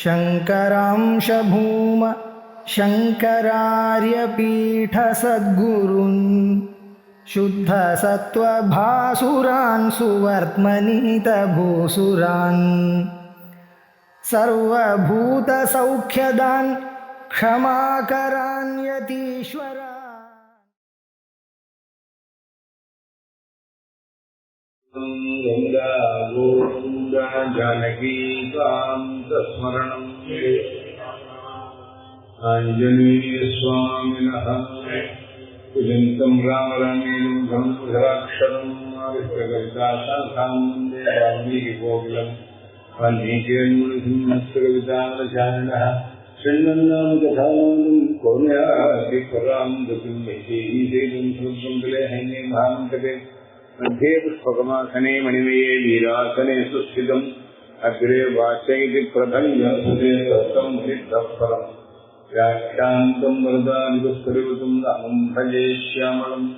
शङ्करांश भूम शङ्करार्यपीठसद्गुरून् शुद्धसत्त्वभासुरान् सुवर्त्मनीतभूसुरान् सर्वभूतसौख्यदान् क्षमाकरान् यतीश्वरान्। गंगा गोविंदा जानकी कांतस्मरणं आंजनेय स्वामिनः पूजन्तं राम रामेण धनुराक्षरं आविष्कृतकविताशाखां वन्दे वाल्मीकिकोकिलं वाल्मीकिर्मुनिसिंहस्कविताचारिणः शृण्वन्नाम कथानां कौन्यादिपरां गतिं वैदेहीशैलं सुभद्रं कलेहैने महामन्तके मध्ये पुष्पकमासने मणिमये वीरासने सुस्थितम् अग्रे वाचैति प्रथङ्गं सिद्धफलम् व्याख्यान्तं वरदानिपुष्करिवृतं रामं भजे श्यामलम्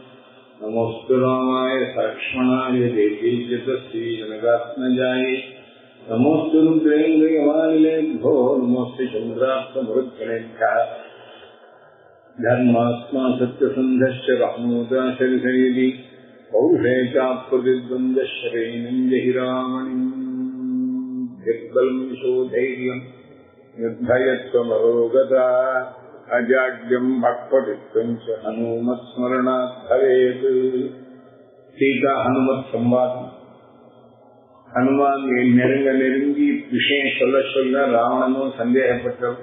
नमोऽस्तु रामाय लक्ष्मणाय देवीजतश्री जनकात्मजाय नमोऽस्तु रुद्रेन्द्रयमानिलेभ्यो नमोऽस्तु चन्द्राप्तमरुद्गणेभ्यः धर्मात्मा सत्यसन्धश्च रामोदाशरिषयति पौरुषे चाप्रतिद्वन्द्वश्रेणिं जहिरामणिं यद्बलं यशोधैर्यं निर्भयत्वमरोगता अजाड्यं भक्पतित्वं च हनुमत्स्मरणात् भवेत्। सीता हनुमत् संवादம். ஹனுமான் நெருங்கி விஷயம் சொல்ல ராவணனும் சந்தேகப்பட்டவர்.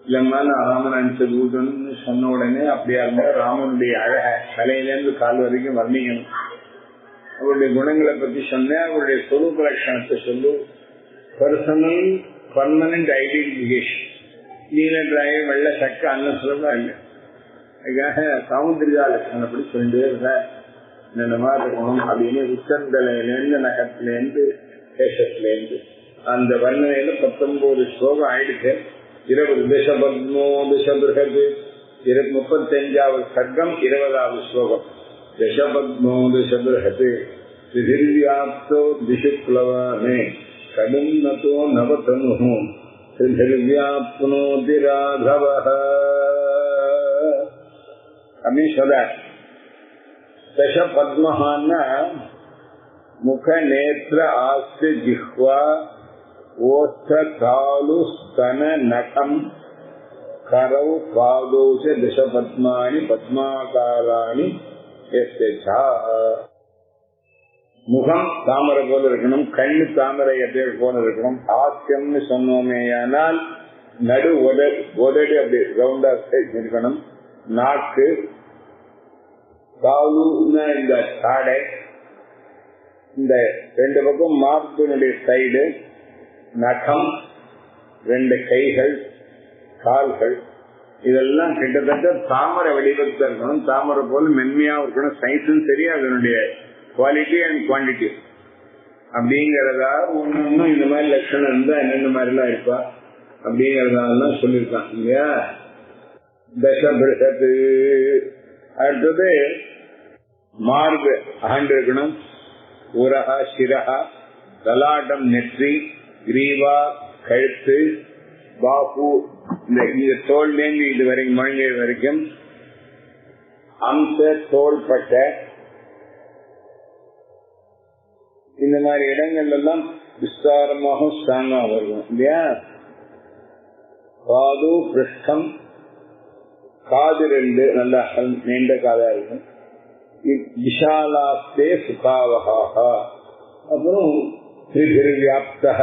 இல்லம்மா நான் ராமன் அனுப்பிச்ச தூதன்னு சொன்ன உடனே அப்படியா இருந்தா ராமனுடைய அழக தலையிலேருந்து கால் வரைக்கும் வர்ணிக்கணும். அவருடைய குணங்களை பத்தி சொன்னேன். அவருடைய சொரூப லட்சணத்தை சொல்லு. Personal permanent identification. நீலராய வெள்ள சக்க அன்ன சுலபம் இல்லை. அதுக்காக சமுத்திரிகா லட்சணம் அப்படி சொல்லிட்டே இருந்தேன். இந்த மாதிரி இருக்கணும் அப்படின்னு உச்சந்தலையிலேருந்து நகத்திலேருந்து தேசத்திலேருந்து அந்த வர்ணனையில 19 ஸ்லோகம் ஆயிடுச்சு. 20 தசபத்மோ தசபிருஹத் 35வது சர்க்கம் 20வது ஸ்லோகம். தசபத்மோ தசபிருஹத் திதிர்வியாப்தோ திசுக்லவானே கடுன்னதோ நவதனுஹு திதிர்வியாப்னோதி ராഘவஹ அப்படின்னு சொல்றார். தசபத்மஹான்னா முக நேத்திர ஆஸ்த ஜிஹ்வா ஓஷ்ட தாலு ஸ்தன நகம் கரௌ பாதோச தசபத்மானி பத்மாகாராணி. முகம் தாமரை போல இருக்கணும், கண்ணு தாமரை எதையல் போல இருக்கணும். ஆஸ்யம்னு சொன்னோமேயானால் நடு உதடு அப்படி ரவுண்டா இருக்கணும். நாக்கு, காலுன்னா இந்த தாடை, இந்த 2 பக்கம் மார்பினுடைய சைடு, நகம், 2 கைகள், கால்கள், இதெல்லாம் கிட்டத்தட்ட தாமரை வடிவத்தில் இருக்கணும். தாமரை போல மென்மையா இருக்கணும். சைஸும் சரி, அதனுடைய குவாலிட்டி அண்ட் குவான்டிட்டி அப்படிங்கறதா ஒன்னு இந்த மாதிரி லட்சணம் இருந்தா என்னென்ன மாதிரி எல்லாம் இருப்பா அப்படிங்கறதெல்லாம் சொல்லியிருக்கான் இல்லையா. தசபிருஷத்து. அடுத்தது மார்பு அகண்டிருக்கணும். உரகா சிரகா, லலாட்டம் நெற்றி, கிரீவா கழுத்து, பாபு இந்த தோல்லேருந்து இது வரைக்கும் முழங்கை வரைக்கும், அம்ச தோள்பட்டை, இந்த மாதிரி இடங்கள் எல்லாம் விஸ்தாரமாக ஸ்ட்ராங்கா வரும் இல்லையா. காது பிருஷ்டம், காது 2 நல்லா நீண்ட காதா இருக்கும். விஷாலாஸ்தே சுகாவஹாக. அப்புறம் திரிவியாப்தஹ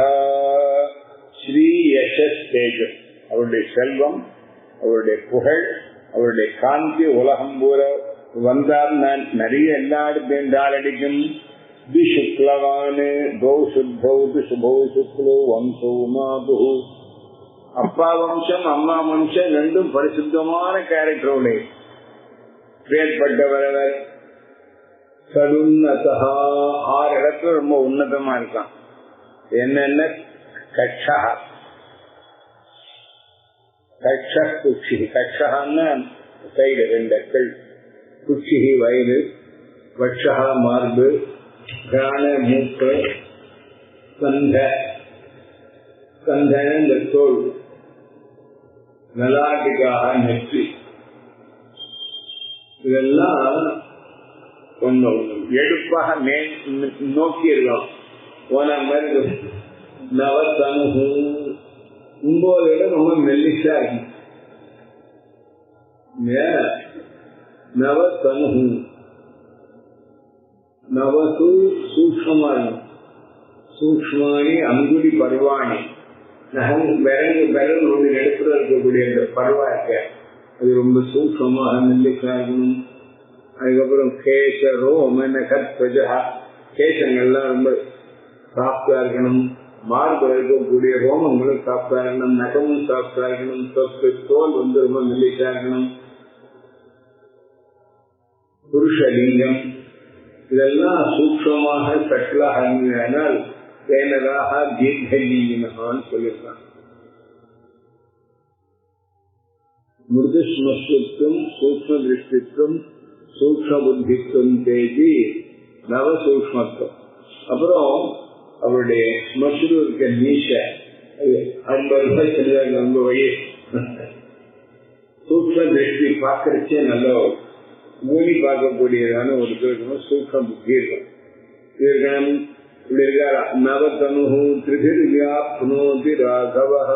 ஸ்ரீ யசஸ் தேஜஸ், அவருடைய செல்வம், அவருடைய புகழ், அவருடைய காந்தி உலகம் பூர வந்தால் நான் நிறைய எல்லா இடத்தையும் டாலடிக்கும். சுக்லவானு கௌ சுத்தௌ சுபௌ சுக்லோ வம்சோ மாது. அப்பா வம்சம் அம்மா வம்சம் ரெண்டும் பரிசுத்தமான கேரக்டரோட ஏற்பட்டவர். சதுன்னதா 6 இடத்துல ரொம்ப உன்னதமா இருக்கான். என்னென்ன கட்சா, கட்சா குச்சி, கட்சான்னா சைடு 2 அக்கள், குச்சி வயிறு, வட்சா மார்பு, கான மூக்கு, ஸ்கந்த கந்தன இந்த தோல், நலாட்டிக்காக நெற்றி, இதெல்லாம் கொஞ்சம் எடுப்பாக மேல் நோக்கி இருக்கணும். போன மாதிரி நவத்தனு உங்களோட ரொம்ப மெல்லிசா இருக்கும். நவத்தனு நவசு சூக்ஷமா இருக்கும். சூக்ஷ்மானி அங்குடி பருவாணி, விரல் ஒன்று எடுப்புல இருக்கக்கூடிய அந்த பருவா இருக்க அது ரொம்ப சூக்ஷமாக மெல்லிசா இருக்கணும். அதுக்கப்புறம் கேசரோ கற்பஜா, கேசங்கள்லாம் ரொம்ப சாஃப்டா இருக்கணும். மார்பில் இருக்கக்கூடிய ரோமங்களும் சாஃப்டா இருக்கணும். நகமும் சாஃப்டா இருக்கணும். தொக்கு தோல் ரொம்ப மெல்லிசா இருக்கணும். புருஷலிங்கம் இதெல்லாம் சூக்ஷமாக சட்டலாக இருந்ததால் தேனராக தீர்க்கலிங்கன்னு சொல்லியிருக்காங்க. மிருது ஸ்மஸ்துவம் சூக்ம திருஷ்டித்துவம் சூக்ம புத்தித்துவம் தேதி நவ சூக்மத்துவம். அப்புறம் அவருடைய ஸ்மஸ்ரு இருக்க நீஷ 50 ரூபாய் செல்வாங்க. ரொம்ப வயசு சூக்ம திருஷ்டி பார்க்கறச்சே நல்ல மூலி பார்க்கக்கூடியதான ஒரு இருக்கணும். சூக்ம புத்தி இருக்கணும். இருக்கணும். இப்படி இருக்கார். நவதனு திரிபிர்வியாப்னோதி ராகவஹ.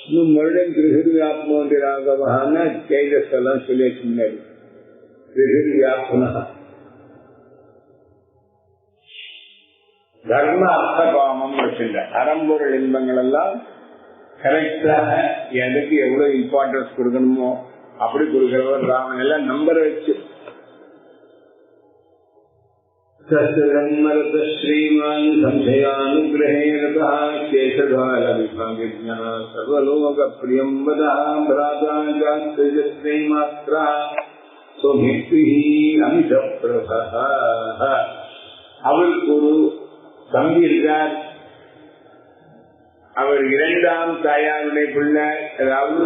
இன்னும் மறுபடியும் திரிபிர்வியாப்னோதி ராகவஹான்னா தேஜஸ் எல்லாம் சொல்லியாச்சு முன்னாடி. திரிபிர்வியாப்னா தர்ம அர்த்த காமம் வச்சுட்ட அறம்பொருள் இன்பங்கள் எல்லாம் கரெக்டாக எதுக்கு எவ்வளவு இம்பார்ட்டன்ஸ் கொடுக்கணுமோ அப்படி கொடுக்கிறவர் ராமன். எல்லாம் நம்பரை வச்சு ஸ்ரீமான் சம்சயானுகிரகேரதா கேசகால விபாகிஜ்ஞா சர்வலோக பிரியம் வதாம்பிராதாஜாஸ்திரே மாத்ரா சுமித்ரி அமித பிரபா. அவருக்கு ஒரு தம்பி இருக்கார். அவர் இரண்டாம் தாயாருடைய பிள்ளை. அதாவது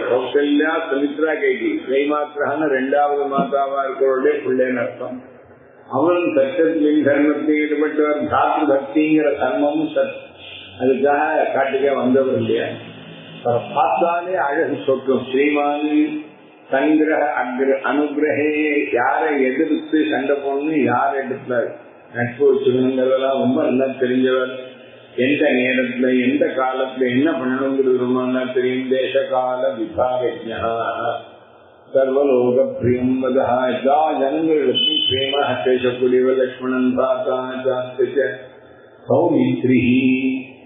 கௌசல்யா சுமித்ரா கைகி ஸ்ரீமாத்ரான 2வது மாதாவா இருக்கிறவருடைய பிள்ளைன்னு அர்த்தம். அவனும் சட்டத்தின் தர்மத்தை ஈடுபட்டவர். தாத்து பக்திங்கிற தர்மமும் அதுக்காக காட்டுக்க வந்தவர் இல்லையா. பார்த்தாலே அழகு சொற்கும். ஸ்ரீமான் சங்கிரக அனுகிரகே, யாரை எதிர்த்து சண்டை போடணும், யார் இடத்துல நட்பு வச்சுக்கணுங்கிறதெல்லாம் ரொம்ப நல்லா தெரிஞ்சவர். எந்த நேரத்துல எந்த காலத்துல என்ன பண்ணணுங்கிறது ரொம்ப நல்லா தெரியும். தேச கால விபாகஜ்ஞா சர்வலோக பிரியம் வதா. எல்லா ஜனங்களுக்கும் பிரேமாக பேசக்கூடியவர். லக்ஷ்மணன் பாத்தா சௌமித்ரி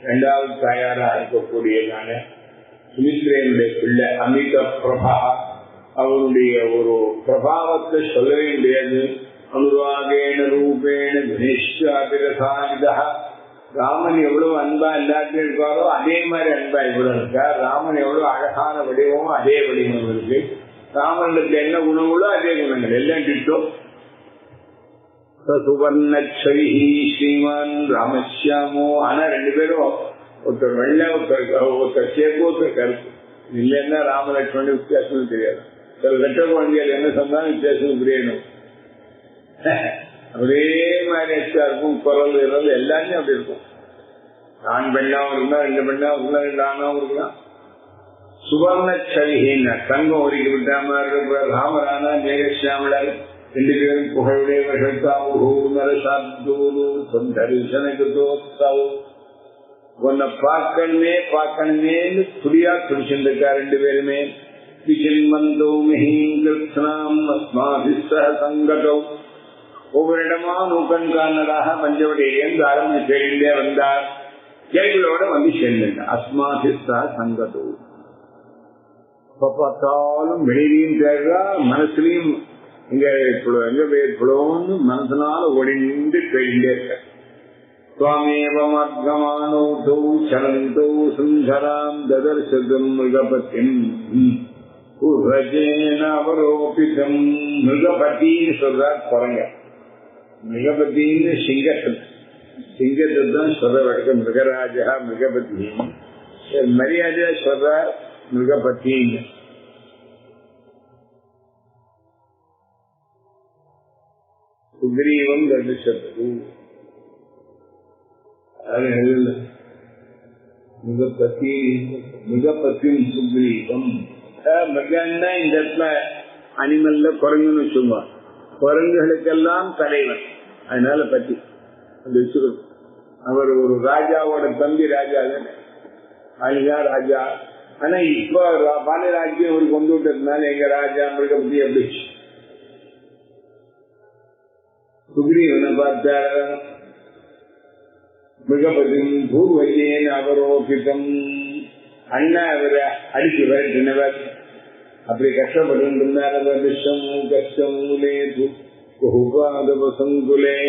2வது தாயாரா இருக்கக்கூடியதான சுமித்ரேனுடைய பிள்ளை அமித பிரபா. அவருடைய ஒரு பிரபாவத்தை சொல்லவே முடியாது. அனுராகேண ரூபேண கணேஷாபிரசானிதா. ராமன் எவ்வளவு அன்பா எல்லாத்தையும் இருக்காரோ அதே மாதிரி அன்பா இவ்வளவு இருக்கார். ராமன் எவ்வளவு அழகான வடிவமோ அதே வடிவம் இருக்கு. ராமனுக்கு என்ன குணங்களோ அதே குணங்கள் எல்லாம் திட்டம். சுவர்ணி ஸ்ரீமான் ராமஸ்யாமோ. ஆனா 2 பேரும் ஒருத்தர் வெள்ளை, ஒருத்தர் சேப்பு, ஒருத்தர் கருப்பு. இல்லைன்னா ராமலட்சுமணி வித்தியாசம் தெரியாது. சில வெட்ட குழந்தைகள் என்ன சொன்னாலும் வித்தியாசம் புரியணும். ஒரே மாதிரி இருக்கும். குரல் இறது எல்லாமே அப்படி இருக்கும். ஆண் பெண்ணாவும் இருக்கலாம், 2 பெண்ணாவும் இருக்கலாம், 2 ஆணாவும் இருக்கலாம். சுவர்ணச்சலிஹீன தங்கம் ஒதுக்கி விட்ட மாதிரி இருக்கிற ராமரானா மேகசியாமலர் 2 பேரும் புகழுடையவர்கள். உன்னை பார்க்கணுமேன்னு துடியா துடிச்சிருக்கா 2 பேருமே. விசின்மந்தோ மிஹீம் சங்கதோ. ஒவ்வொரு இடமா நூக்கன் காரணராக பஞ்சவடியிலேருந்து ஆரம்பிச்சு தேடிண்டே வந்தார். ஜெயங்களோட வந்து சேர்ந்தார். அஸ்மாதிஸ்தா சங்கதோ. பார்த்தாலும் வெளியிலையும் தேடுறா, மனசுலையும் எங்க ஏற்படும்னு மனசனால ஒடிந்து தேடிண்டே இருக்க. சுவாமேவமானோ சலந்தோ சுந்தராம் ததர்சதம் மிருகபத்தின் அவரோபிதம். மிருகபத்தின்னு சொல்றார் குரங்க. மிருகபத்தின்னு சிங்கத்தை தான் சொல்ற வழக்கம். மிருகராஜா மிருகபத்தி மரியாதையா சொல்றார் மிருகபத்தின்னு. சுக்ரீவம் தரிசது. மிகப்பத்தியும் சுக்ரீவம் மிருகன்னா இந்த இடத்துல அனிமல்ல குரங்குன்னு வச்சுங்க. குரங்குகளுக்கெல்லாம் தலைவன், அதனால பத்தி அந்த வச்சுக்கணும். அவர் ஒரு ராஜாவோட தம்பி ராஜா தானே, அதுதான் ராஜா. ஆனா இப்ப பாலராஜ்யம் அவரு கொண்டு விட்டதுனால எங்க ராஜா மிருகபதி அப்படி சுக்ரீவனை பார்த்தார். மிருகபதியும் பூர்வஜேன் அவரோபிதம், அண்ணா அவரை அடிச்சு விரட்டினவர். அப்படி கஷ்டப்பட்டு இருந்தார். விஷமு கஷ்டமூலே பகுபாதவசங்குலே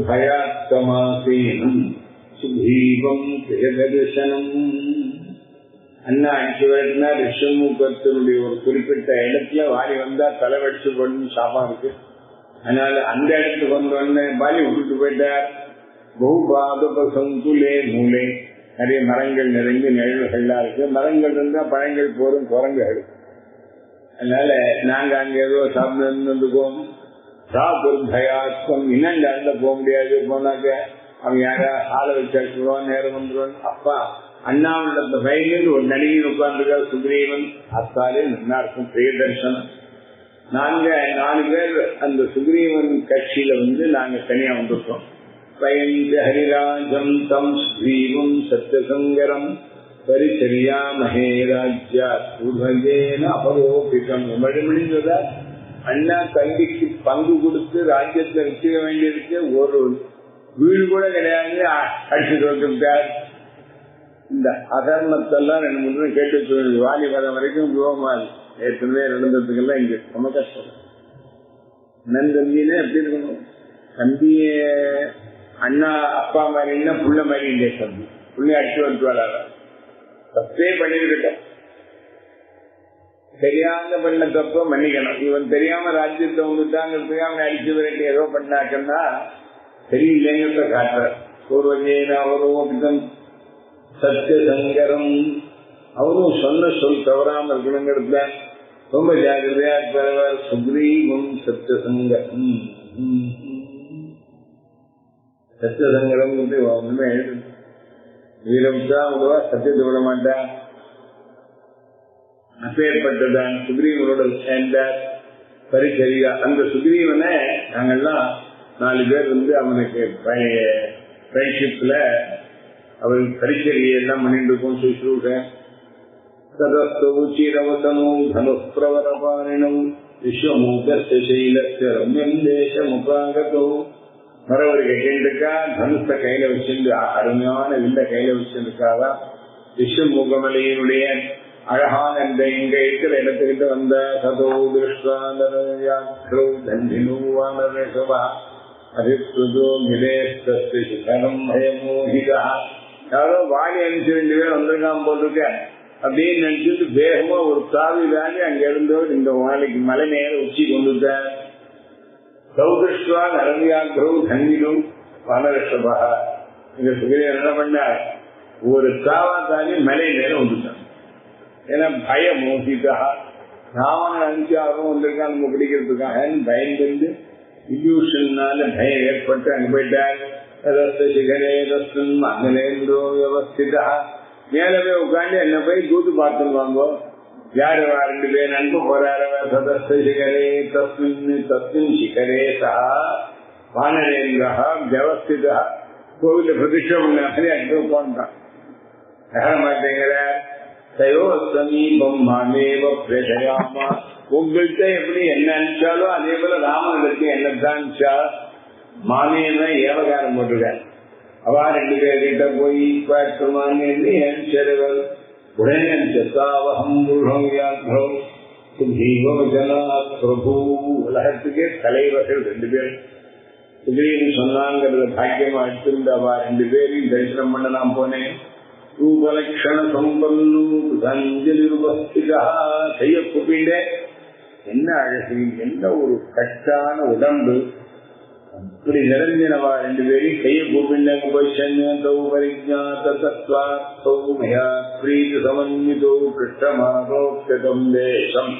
பயாத்தமாசீனம் சுக்ரீவம் பிரியதர்சனம். அண்ணா அடிச்சு விரட்டினா ரிஷமுகத்தினுடைய ஒரு குறிப்பிட்ட இடத்துல வாரி வந்தா தலைவடிச்சு போடணும், சாபம் இருக்கு. அதனால அந்த இடத்துக்கு வந்தோடனே பாலி விட்டுட்டு போயிட்டார். பகுபாதபசங்குலே மூலே, நிறைய மரங்கள் நிறைந்து நிழல்கள்லாம் இருக்கு. மரங்கள் இருந்தா பழங்கள் போரும் குரங்குகள். அதனால நாங்க அங்க ஏதோ சாப்பிட்டு வந்துக்குவோம். சாபுர்பயாத்வம் இன்னும் நடந்த போக முடியாது. போனாக்க அவன் யாரா ஆளை வச்சுருவான், நேரம் வந்துருவான். அப்பா அண்ணாவோட வயலில் ஒரு நடிகை உட்கார்ந்துருக்கா சுக்ரீவன். அத்தாலே நல்லா இருக்கும், பிரியதர்சனம். நாங்க 4 பேர் அந்த சுக்ரீவன் கட்சியில நாங்க தனியா வந்துட்டோம். பயந்து ஹரிராஜம் தம் சுக்ரீவம் சத்யசங்கரம் பரிச்சரியா மகேராஜ்யா பூர்வஜேன அபரோபிதம். முடிந்ததா அண்ணா தம்பிக்கு பங்கு கொடுத்து ராஜ்யத்தை வச்சுக்க வேண்டியிருக்கு. ஒரு வீடு கூட கிடையாது, அடிச்சுட்டு வந்துட்டார். இந்த அதர்மத்தெல்லாம் 2-3 கேட்டு வச்சு வாலி வர வரைக்கும் விவமாது ஏற்கனவே நடந்ததுக்கெல்லாம் இங்க ரொம்ப கஷ்டம். நந்தம்பின்னு எப்படி இருக்கணும்? தம்பிய அண்ணா அப்பா மாதிரின்னா புள்ள மாதிரி இல்லையே. தம்பி புள்ளி அடிச்சு வந்துட்டு தப்பே பண்ணிவிட்டோம். தெரியாம பண்ண தப்ப மன்னிக்கணும். இவன் தெரியாம ராஜ்யத்தை வந்துட்டாங்கிறதுக்கு அவனை அடிச்சு விரட்டி ஏதோ பண்ணாக்கன்னா தெரியலங்கிறத காட்டுற. பூர்வஜேன அவரோபிதம் சத்தியசங்கரம், அவரும் சொன்ன சொல் தவறாம இருக்கணுங்கிறத ரொம்ப ஜாகிரதையா இருப்பவர். சுக்ரீவம் சத்தியசங்கரம். சத்தியசங்கரம் ஒண்ணுமே எழுது. வீரம் தான் விடுவா, சத்தியத்தை விட மாட்டான். அப்பேற்பட்டதான் சுக்ரீவனோட சேர்ந்தார். பரிசரியா அந்த சுக்ரீவனை நாங்கெல்லாம் 4 பேர் அவனுக்கு ஃப்ரெண்ட்ஷிப்ல அவருக்கு பரிசரியெல்லாம் பண்ணிட்டு இருக்கோம். சுஷ்ரூஷ ததஸ்தூச்சிரவசனும் தனுஷ்பிரவரபாரிணும் விஸ்வமூகசைலஸ்ய ரம்யம் தேசமுபாகதோ. மரவர் கேட்டுக்கா தனுஷ கையில வச்சிருந்து அருமையான வில்ல கையில வச்சிருக்காவா. விஸ்வமுகமலையினுடைய அழகான இந்த இங்க இருக்கிற இடத்துக்கிட்ட வந்த சதோ திருஷ்டாந்தரா அதிர்தோ மிலேஸ்தம் பயமோகிதா. யாரோ வாணி அனுப்பிச்சு 2 பேர் வந்திருக்காம போட்டிருக்க அப்படின்னு நினைச்சிட்டு வேகமா ஒரு தாவி வாங்கி அங்க இருந்தோ இந்த வாழைக்கு மலை நேர உச்சி கொண்டுட்டார். சௌதிருஷ்வா நரவியாக்ரோ தங்கிலும் வனரிஷபா. இந்த சுகிரன் என்ன பண்ணார், ஒரு காவா தாவி மலை நேரம் வந்துட்டான். ஏன்னா பயமோகிதா, ராவண அனுப்பிச்சாரும் வந்திருக்கான் நம்ம பிடிக்கிறதுக்காக பயந்து இல்யூஷன்னால பயம் ஏற்பட்டு அங்க போயிட்டார். அங்கலேந்தோ வியவஸ்திதா, மேலவே உட்காந்து என்ன போய் தூத்து பார்த்துருவாங்க. யாரு 2 பேர் அன்பு போறாரவர். சதஸ்த சிகரே தஸ்மின் தஸ்மின் சிகரே சா வானரேந்திரா வியவஸ்திதா. கோவில பிரதிஷ்டம் பண்ண அங்கே உட்காந்துட்டான். நகர மாட்டேங்கிற தயோ சமீபம் மாமேவ பிரேஷயாமா. உங்கள்கிட்ட எப்படி என்ன அனுப்பிச்சாலும் அதே போல ராமனுக்கு என்னதான் அனுப்பிச்சா. மாமியன்னா ஏவகாரம் போட்டிருக்காரு. அவா 2 பேர்கிட்ட போய் அனுப்பிச்சவர் உடனே அனுப்பிச்சாவகம் பிரபு. உலகத்துக்கே தலைவர்கள் 2 பேர் சுக்ரீவன் சொன்னாங்கிறத பாக்கியமா எடுத்திருந்த அவா 2 பேரையும் தரிசனம் பண்ண நான் போனேன். ரூபலட்சண சம்பன்னு அஞ்சலி ரூபஸ்திதா. செய்ய கூப்பிட்டே என்ன அழகு, என்ன ஒரு கட்டான உடம்பு, அப்படி நிறைஞ்சினவா 2 பேரையும் கைய கூப்பிட்டாங்க. போய் சன்யதோ பரிஜாத தத்வார்த்தோ மயா பிரீதி சமன்விதோ கிருஷ்ணமாரோப்யம் தேசம்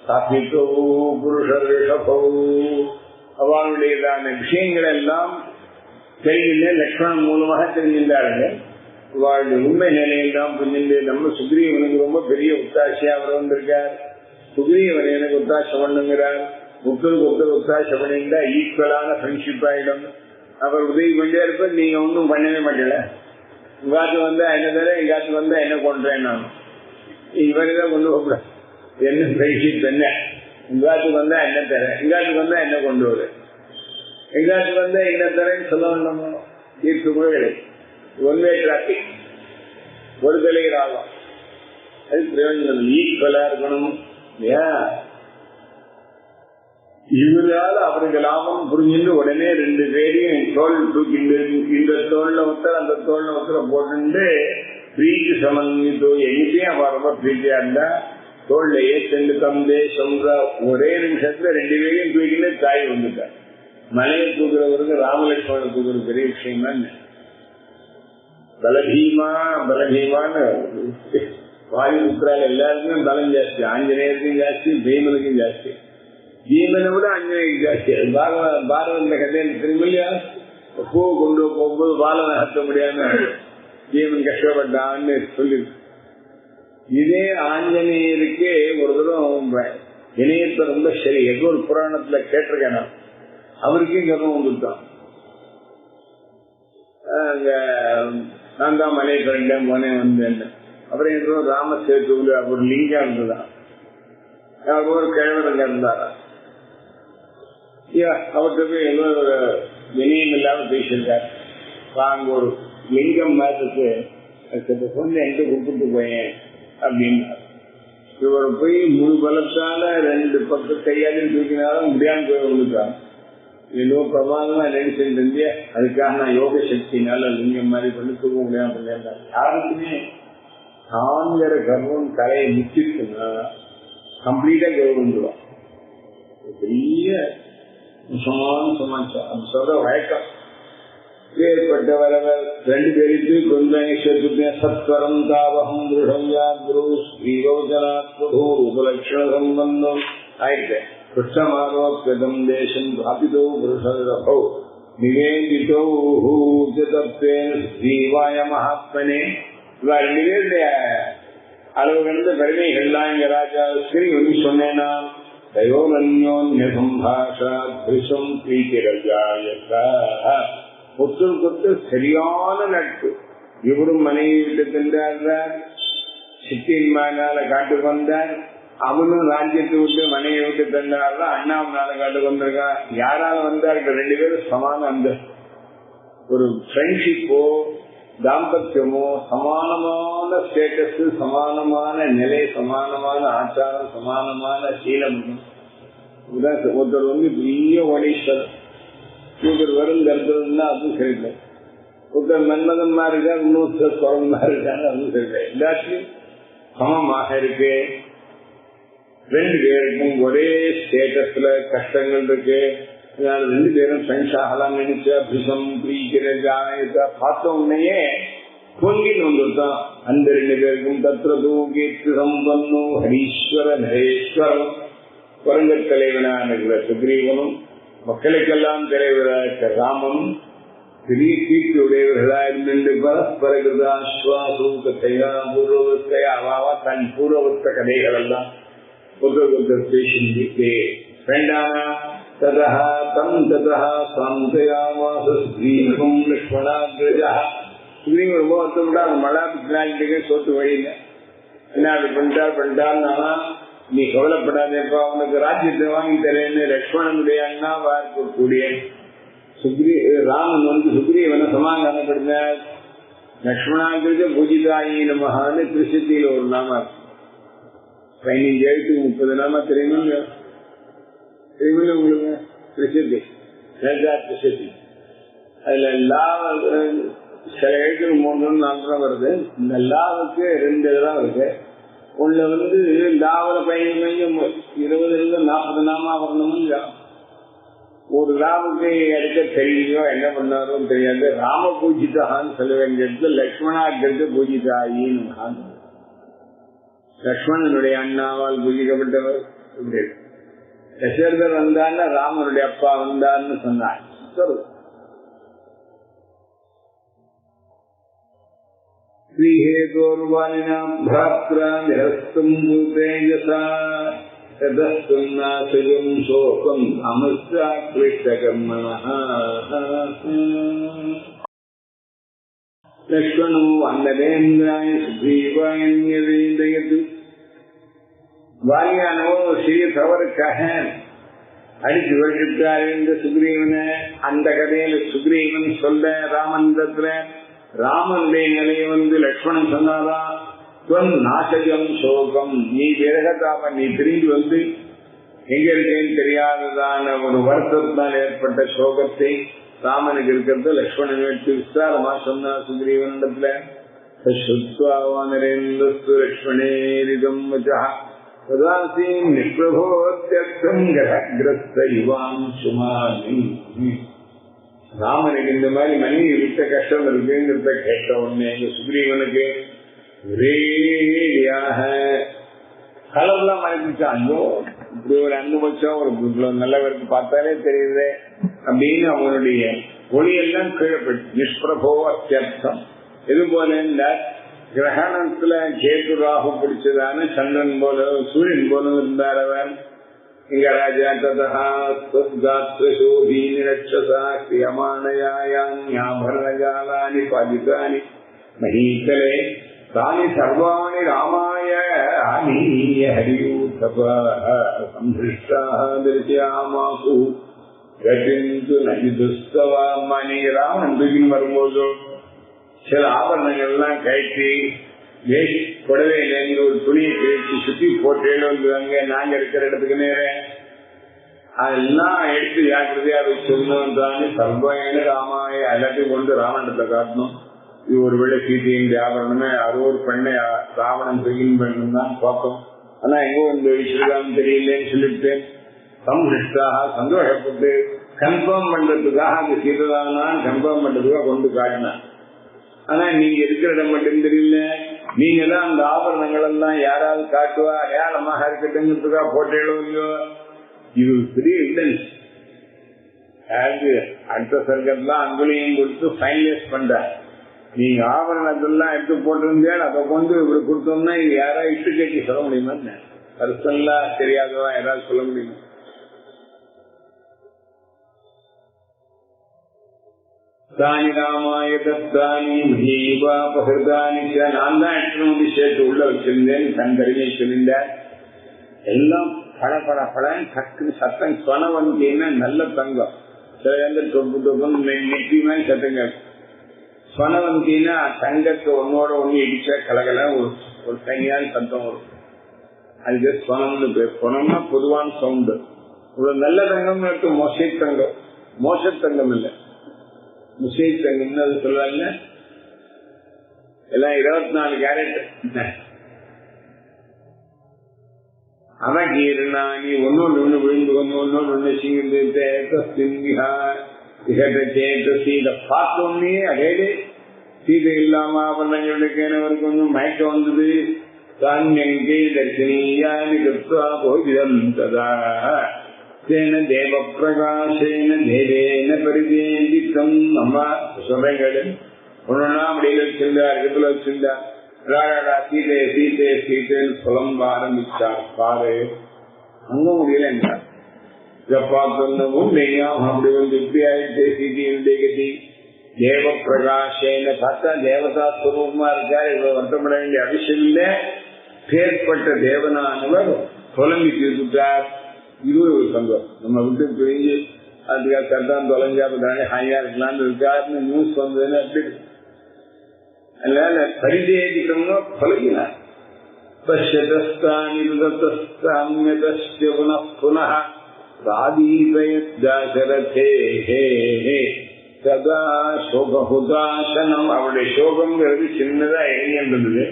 சாத்விகோ புருஷ ரிஷபோ. அவனுடையதான விஷயங்கள் எல்லாம் தெரிஞ்சுட்டு லக்ஷ்மணன் மூலமாக தெரிஞ்சிருந்தார்கள். அவளுடைய உண்மை நிலையில் தான் புரிஞ்சுட்டு நம்ம சுக்ரீவனுக்கு ரொம்ப பெரிய ஒத்தாசையா அவர் வந்திருக்கார். சுக்ரீவன் எனக்கு ஒத்தாசை பண்ணுங்கிறார். ஒருத்தருக்கு ஒத்தாசை பண்ணிருந்தா ஈக்குவலான ஃப்ரெண்ட்ஷிப் ஆயிடும். அவர் உதவி பண்ணிட்டே இருப்ப நீங்க ஒன்றும் பண்ணவே மாட்டல. உங்காத்து வந்தா என்ன தர, எங்காத்து வந்தா என்ன கொண்டேன் நான் இவரைதான் கொண்டு போக என்ன ஃப்ரெண்ட்ஷிப் என்ன. உங்காத்துக்கு வந்தா என்ன தர, எங்காத்துக்கு வந்தா என்ன கொண்டு வர, எங்காத்துக்கு வந்தா என்ன தரேன்னு சொல்ல வேண்டாமோ. தீர்ப்பு கூட கிடையாது. ஒன்வே டிராபிக், ஒரு தலை ராகம். அது பிரயோஜனம் ஈக்குவலா இருக்கணும் இல்லையா. இவரால் அவருக்கு லாபம் புரிஞ்சுட்டு உடனே 2 பேரையும் தோல் தூக்கிண்டு இந்த தோல்ல ஒருத்தர் அந்த தோல்ல ஒருத்தர் போட்டு பிரீத்தி சமன்வித்தோ எங்கிட்டையும் அவ ரொம்ப பிரீத்தியா இருந்தா தோல்லையே சென்று தந்தே சொல்ற ஒரே நிமிஷத்துல 2 பேரையும் தூக்கிட்டு தாய் வந்துட்டார். மலையை தூக்குறவருக்கு ராமலட்சுமணன் தூக்குறது பெரிய விஷயம் தான். பலபீமா பலபீமான்னு வாயு உத்தரால் எல்லாருக்குமே பலம் ஜாஸ்தி. ஆஞ்சநேயருக்கும் ஜாஸ்தி, பீமனுக்கும் ஜாஸ்தி. பீமனை விட ஆஞ்சநேயருக்கு ஜாஸ்தி. பாரத கதையில் திரும்பியா பூ கொண்டு போகும்போது பாலனை ஹத்த முடியாம பீமன் கஷ்டப்பட்டான்னு சொல்லி. இதே ஆஞ்சநேயருக்கே ஒரு தூரம் இணையத்தை ரொம்ப சரி. ஏதோ ஒரு புராணத்துல கேட்டிருக்கேன் நான். அவருக்கே கர்வம் வந்துட்டான். அங்க நான் தான் மலை கண்டேன் போனேன் வந்தேன். அப்புறம் எங்கோ ராமசேத்துல ஒரு லிங்கம் இருந்துதான். ஒரு கிழவர் இருந்தாரா அவர்கிட்ட போய் ஏதோ ஒரு வினயம் இல்லாம பேசியிருக்காரு. அங்க ஒரு லிங்கம் மாதிரி பொண்ணு எங்க கொடுத்துட்டு போயேன் அப்படின்னு. இவர் போய் முழு பலத்தால 2 பக்கம் கையாலையும் தூக்கினாலும் முடியாம போய் வந்துட்டான். ஏதோ பிரமாதமா நினைச்சிருந்தே அதுக்காக நான் யோக சக்தினால லிங்கம் மாதிரி பண்ணி தூக்க முடியாம பண்ணியிருந்தாங்க. யாருக்குமே தாங்கிற கர்வம் தலையை நிச்சிருக்குன்னா கம்ப்ளீட்டா கவர்மெண்ட் பெரிய சமாச்சாரம் சொல்ற வழக்கம். ஏற்பட்டவரவர் 2 பேருக்கு கொஞ்சம் சத்வரம் தாவகம் உபலட்சண சம்பந்தம் ஆயிட்டு புஷ்டமாரோப்பியம் தேசம் பிராபிதோ புருஷோ நிவேதிதோ ஜீவாய மகாத்மனே. இவா 2 பேருடைய அளவு கடந்த பெருமைகள்லாம் இங்க ராஜா ஸ்ரீ வந்து சொன்னேன்னா ஒருத்தருக்கு சரியான நட்பு. இவரும் மனைவி விட்டு சென்றார். சித்தியின் மகனால காட்டுக்கு வந்தார். அவனும் ராஜ்யத்தை விட்டு மனைவி விட்டு தந்தார். அண்ணாவனால காட்டுக்கு வந்திருக்கா. யாரால வந்தார்கள் 2 பேரும் சமான அந்த ஒரு ஃப்ரெண்ட்ஷிப்போ தாம்பத்தியமோ சமானமான ஸ்டேட்டஸ், சமானமான நிலை, சமானமான ஆச்சாரம், சமானமான சீலம். ஒருத்தர் வந்து பெரிய ஓடீஸ்வரர், ஒருத்தர் வரும் கருத்துனா அதுவும் சரியில்லை. ஒருத்தர் மன்மதன் மாதிரி இருக்கா, இன்னொருத்தர் குரம் மாதிரி இருக்காங்க, அதுவும் சரியில்லை. எல்லாத்தையும் சமமாக இருக்கு. 2 பேருக்கும் ஒரே ஸ்டேட்டஸ்ல கஷ்டங்கள் இருக்கு. 2 பேரும் ஃப்ரெண்ட்ஸ் ஆகலாம் நினைச்சா பிரிசம் பிரிக்கிறதா பார்த்த உடனேயே பொங்கின்னு வந்துட்டான். அந்த 2 பேருக்கும் தத்ரதோ கீர்த்தி சம்பன்னோ ஹரீஸ்வர நரேஸ்வரம். குரங்கத் தலைவனான சுக்ரீவனும் மக்களுக்கெல்லாம் தலைவராக ராமனும் பெரிய கீர்த்தி உடையவர்களா இருந்து பரஸ்பர கிருதாஸ்வாசூகத்தையா பூர்வத்தையா அவாவா தன் பூர்வத்த கதைகள் எல்லாம் ஒருத்தர் பேசி வேண்டாமா. ततः तं ततः सान्तयामास श्रीं लक्ष्मणाग्रजः. ஸ்ரீங்க ரொம்ப வருத்தப்பட்டா மழை பின்னாடி சோத்து வழியில என்ன அப்படி பண்ணிட்டான்னா நீ கவலைப்படாதேப்பா, உனக்கு ராஜ்யத்தை வாங்கி தரேன்னு லக்ஷ்மணனுடைய அண்ணாவா இருக்கக்கூடிய ராமன் வந்து சுக்ரீவனை சமாதானப்படுத்த லக்ஷ்மணாகிருஜ பூஜிதாயி நமகான்னு திருஷத்தியில ஒரு நாம 15 எழுத்து 30 நாம தெரியுமா உங்களுக்கு பிரசித்தி பிரசித்தி. அதுல சில எழுத்து 3 4 வருது. இந்த லாவுக்கு 2 தான் இருக்கு. உள்ள வந்து லாவில 20 40 நாமா வரணும்னு ஒரு லாவுக்கு எடுக்க தெரியலையோ என்ன பண்ணாரும் தெரியாது. ராம பூஜிதான்னு சொல்ல வேண்டிய இடத்துல லக்ஷ்மணாகிருஜ பூஜிதாயின்னு லக்ஷ்மணனுடைய அண்ணாவால் பூஜிக்கப்பட்டவர். தசரதர் வந்தான்னு ராமனுடைய அப்பா வந்தான்னு சொன்னார். ஸ்ரீஹேதோர்வாணினாம் பிராத்ரா நிரஸ்தம் பூதேஜசா ததஸ்தம் நாசகம் சோகம் அமஸ்தா கிருஷ்ணகர்மணः. லக்ஷ்மணோ வந்ததேந்திராய சுக்ரீவாய நிவேதயது. வாலியானவோ சிறிய தவறுக்காக அடித்து வருகிறார் என்று சுக்ரீவனை அந்த கதையில சுக்ரீவன் சொல்ல ராமனிடத்துல ராமனுடைய நிலையை லக்ஷ்மணன் சொன்னாரா, நாசகம் சோகம், நீ விரகதாம நீ திரும்பி எங்க இருக்கேன்னு தெரியாததான ஒரு வருத்தத்தினால் ஏற்பட்ட சோகத்தை ராமனுக்கு இருக்கிறது லக்ஷ்மணன் எடுத்து விஸ்தாரமா சொன்னா சுக்ரீவனிடத்துல. லக்ஷ்மணேரிதம் வச்சா ராமனுக்கு இந்த மாதிரி மனைவி விட்ட கஷ்டம் இருக்குங்கிறத கேட்ட உடனே சுக்ரீவனுக்கு ஒரேடியாக கலர்லாம் மறைஞ்சிச்சான். ஐயோ இப்படி ஒரு அனுபவம் ஒரு நல்லவருக்கு பார்த்தாலே தெரியுது அப்படின்னு அவனுடைய ஒளியெல்லாம் கீழப்பட்டு நிஷ்பிரபோ அத்தியர்த்தம். இது போல இந்த கிரகணத்துல கேது ராகு பிடிச்சதான சந்திரன் போல சூரியன் போல இருந்தார் அவர். இங்க ராஜா ததாத்ரசோபி நிரட்சசா கிரியமானயாயாபரணஜாலானி பாதிதானி மஹீதலே தானி சர்வாணி ராமாய அனீய ஹரியூதபா சம்பிருஷ்டாஹ திருஷ்யாமாசு கதிந்து நகிதுஸ்தவா. மணி ராமன் தூக்கின்னு வரும்போது சில ஆபரணங்கள் எல்லாம் கழிச்சு புடவையில ஒரு துணியை கழிச்சு சுத்தி போட்டேன்னு நாங்க இருக்கிற இடத்துக்கு நேர அதெல்லாம் எடுத்து ஜாக்கிரதையா வச்சிருந்தோம். தானே சர்வாயன ராமாய எல்லாத்தையும் கொண்டு ராவணத்தை காட்டணும். இது ஒருவேளை சீதையின் ஆபரணமே அது ஒரு பெண்ணை ராவணன் தூக்கின் பண்ணணும் தான் பார்த்தோம். ஆனா எங்க வச்சிருக்கான்னு தெரியலன்னு சொல்லிட்டு சம்பிருஷ்டாக சந்தோஷப்பட்டு கன்ஃபார்ம் பண்றதுக்காக அந்த சீததான் கன்ஃபார்ம் பண்றதுக்காக கொண்டு காட்டினான். ஆனா நீங்க இருக்கிற இடம் மட்டும் தெரியல, நீங்க தான் அந்த ஆபரணங்கள் எல்லாம் யாராவது காட்டுவா அடையாளமாக இருக்கட்டுங்கிறதுக்காக போட்டேளோ இல்லையோ. இது பெரிய எவிடன்ஸ். அடுத்த சர்க்கெட்லாம் அங்குலையும் கொடுத்து ஃபைனலைஸ் பண்ற. நீங்க ஆபரணத்தெல்லாம் எடுத்து போட்டிருந்தேன் அதை கொண்டு இப்படி கொடுத்தோம்னா இது யாராவது இட்டு கட்டி சொல்ல முடியுமா? பர்சனலா தெரியாதவா யாராவது சொல்ல முடியுமா? தானி ராமாய தத்தானி மஹீவாபகிருதானி நான் தான் எடுத்து சேர்த்து உள்ள வச்சிருந்தேன். தன் கருமையை சொல்லியிருந்தார். எல்லாம் பட பட படன்னு டக்குன்னு சத்தம் சொன வந்தீங்கன்னா நல்ல தங்கம். சில தொப்பு தொப்புன்னு நெட்டி மாதிரி சத்தங்க சொன வந்தீங்கன்னா தங்கத்தை ஒன்னோட ஒண்ணு இடிச்சா கலகல ஒரு தனியான சத்தம் வரும். அதுக்கு சொனம்னு பேர். சொனம்னா பொதுவான சவுண்டு. ஒரு நல்ல தங்கம் இருக்கு மொசை தங்கம். மோசத்தங்கம் இல்லை, முசை தங்கம்னு அது சொல்லுவாங்க. எல்லாம் 24 கேரட். அதான் கீரணா நீ ஒன்னொன்று ஒண்ணு விழுந்து ஒன்னொன்று ஒண்ணு சிங்கிருந்து இதை பார்த்தோன்னே அதே சீதை இல்லாம ஆபரணங்களுக்கு எனக்கு ஒன்றும் மயக்கம் வந்தது. தானியங்கே தர்ஷனீயானி கத்வா போதிதம் ததா தேன தேவ பிரகாசேன தேவேன பரிதேதித்தம். நம்ம சொல்றேங்க ஒன்னா அப்படியே வச்சிருந்தார், இடத்துல வச்சிருந்தார். ராடா சீதை சீதை சீதைன்னு புலம்ப ஆரம்பிச்சார். பாரு அங்க முடியல என்றார். இதை பார்த்தோம் நெய்யாம் அப்படி இப்படி ஆயிட்டு சீதையுடைய கதி. தேவ பிரகாசேன பார்த்தா தேவதா ஸ்வரூபமா இருக்கார். இவ்வளவு வருத்தப்பட வேண்டிய அவசியம் இல்லை. பேர்பட்ட தேவனானவர் புலம்பி தீர்த்துட்டார். இது ஒரு சந்தோஷம். நம்ம விட்டு பிரிஞ்சு அதுக்காக கரெக்டாக தொலைஞ்சாப்பதானே ஹையா இருக்கலான்னு இருக்காருன்னு நியூஸ் வந்ததுன்னு அப்படி. அதனால பரிதேதிக்கணும்னா பழகினார். சதா சோகஹுதாசனம். அவருடைய சோகம்ங்கிறது சின்னதா எரிஞ்சிருந்தது.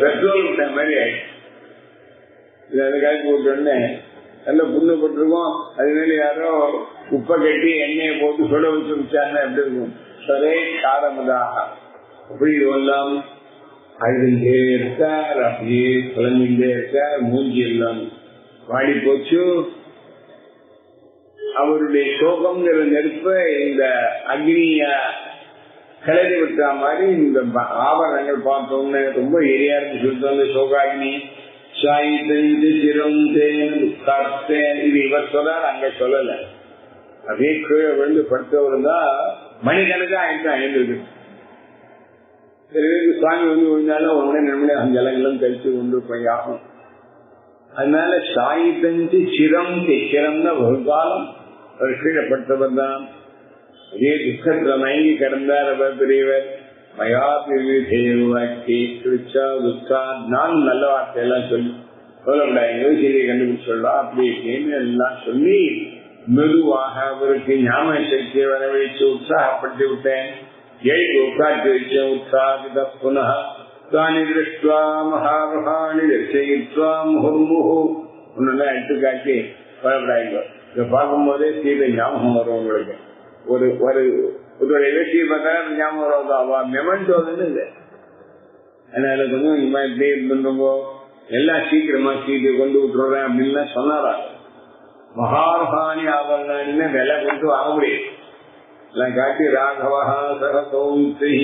பெட்ரோல் விட்ட மாதிரி ஆயிடுச்சு. அதுக்காக போட்டோடனே நல்ல புண்ணுப்பட்டிருக்கும். அது மேல யாரோ உப்பை கட்டி எண்ணெயை போட்டு சொல்ல வச்சு வச்சாங்க எப்படி இருக்கும்? சரே காரமதாக அப்படி எல்லாம் அழுதுண்டே இருக்கார். அப்படியே குழந்தைண்டே இருக்கார். மூஞ்சி எல்லாம் வாடி போச்சு. அவருடைய சோகம்ங்கிற நெருப்ப இந்த அக்னிய கிளறி விட்டா மாதிரி இந்த ஆபரணங்கள் பார்த்தோம்னு ரொம்ப எரியா இருக்கு சொல்லிட்டு வந்து சோகாகினி சிரம் தேன் இது இவர் சொல்றாரு, அங்க சொல்லல. அதே கீழே விழுந்து படுத்தவர் தான் மணிக்கணக்கா ஆயிட்டு எழுந்திருக்கு. சுவாமி வந்து விழுந்தாலும் உடனே நம்மளே அந்த ஜலங்களும் கழிச்சு கொண்டு போய் ஆகும். அதனால சாயித்தஞ்சு சிரம்னா ஒரு காலம் அவர் கீழப்பட்டவர் தான். அதே துக்கத்துல மயங்கி கிடந்தார் அவர் பெரியவர். மயாபிவாக்கி கிழிச்சா துக்கா நான் நல்ல வார்த்தையெல்லாம் சொல்லி சொல்லக்கூடாது, யோசியை கண்டுபிடிச்சு சொல்லலாம் அப்படி இப்படின்னு எல்லாம் சொல்லி மெதுவாக அவருக்கு ஞாபக சக்தியை வரவழைச்சு உற்சாகப்படுத்தி விட்டேன். எழுதி உட்காந்து வச்சேன். உற்சாகித புனः தானி திருஷ்டுவா மகாமகாணி தரிசயித்வா முகுர்முகு ஒன்னெல்லாம் எடுத்து காட்டி வரப்படாங்க. இதை பார்க்கும்போதே சீதை ஞாபகம் வரும் உங்களுக்கு. ஒரு ஒரு இலட்சியை பார்த்தா ஞாபகம் வரும். மெமண்டோதுன்னு இல்லை. அதனால கொஞ்சம் இந்த மாதிரி இப்படியே இருந்துருங்கோ, எல்லாம் சீக்கிரமா சீதை கொண்டு விட்டுறேன் அப்படின்னு சொன்னாரா. மகாமகாணி ஆபரணான்னு விலை கொண்டு வாங்க முடியும். எல்லாம் காட்டி ராகவா சகதோந்தி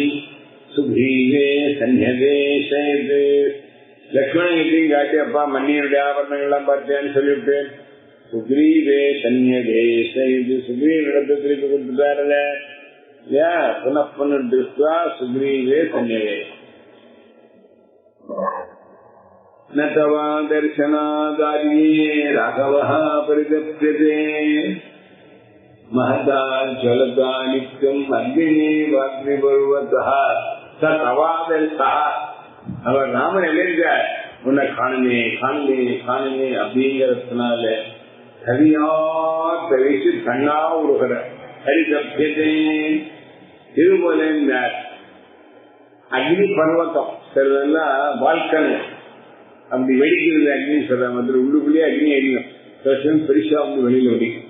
சுக்ரீவே சன்யதே சேது லக்ஷ்மணன் காட்டி அப்பா மன்னியனுடைய ஆபரணங்கள்லாம் பார்த்தேன்னு சொல்லிவிட்டேன். சுக்ரீவே சன்யதே சேது சுக்ரீவனிடத்தை திருப்பி கொடுத்துட்டாருல புனப்பன்னு திருஷ்டுவா சுக்ரீவே சன்யதே நவா தர்சனாதாரியே ராகவா பரிதப்யதே மகதா ஜலதா நித்யம் அக்னி வாக்னி பருவதா சவாதா. அவர் ராமன் எழுந்தார், உன்னை காணுமே காணுமே காணுமே அப்படிங்கிறதுனால சரியா பேசி கண்ணா உருகிற ஹரிதப்யதே. இதுபோல இந்த அக்னி பர்வத்தம் சிலதெல்லாம் வாழ்க்கை அப்படி வெடிக்கிறது. அக்னி சொல்ற மாதிரி உள்ளுக்குள்ளேயே அக்னி எரியும், பெருசா வந்து வெளியில வெடிக்கும்.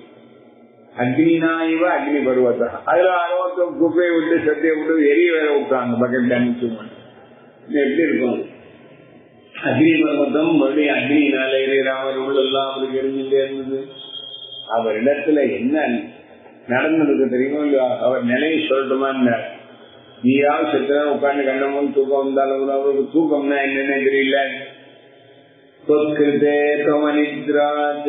அக்னினாயிவ அக்னி பருவத்தா. அதுல அறுபத்தம் குப்பையை விட்டு சத்தியை விட்டு எரிய வேற விட்டாங்க பக்கெட்ல அனுப்பிச்சு. எப்படி இருக்கும் அக்னி பருவத்தம்? மறுபடியும் அக்னினால எரியறாமல் உள்ளெல்லாம் அவருக்கு எரிஞ்சுட்டே இருந்தது. அவர் இடத்துல என்ன நடந்ததுக்கு தெரியுமோ இல்லையா? அவர் நிலையை சொல்லட்டுமா? நீயாவது செத்தனா உட்காந்து கண்ணமும் தூக்கம் வந்தாலும் அவருக்கு தூக்கம்னா என்னன்னு தெரியல. त्वत्कृते त्वमनिद्राज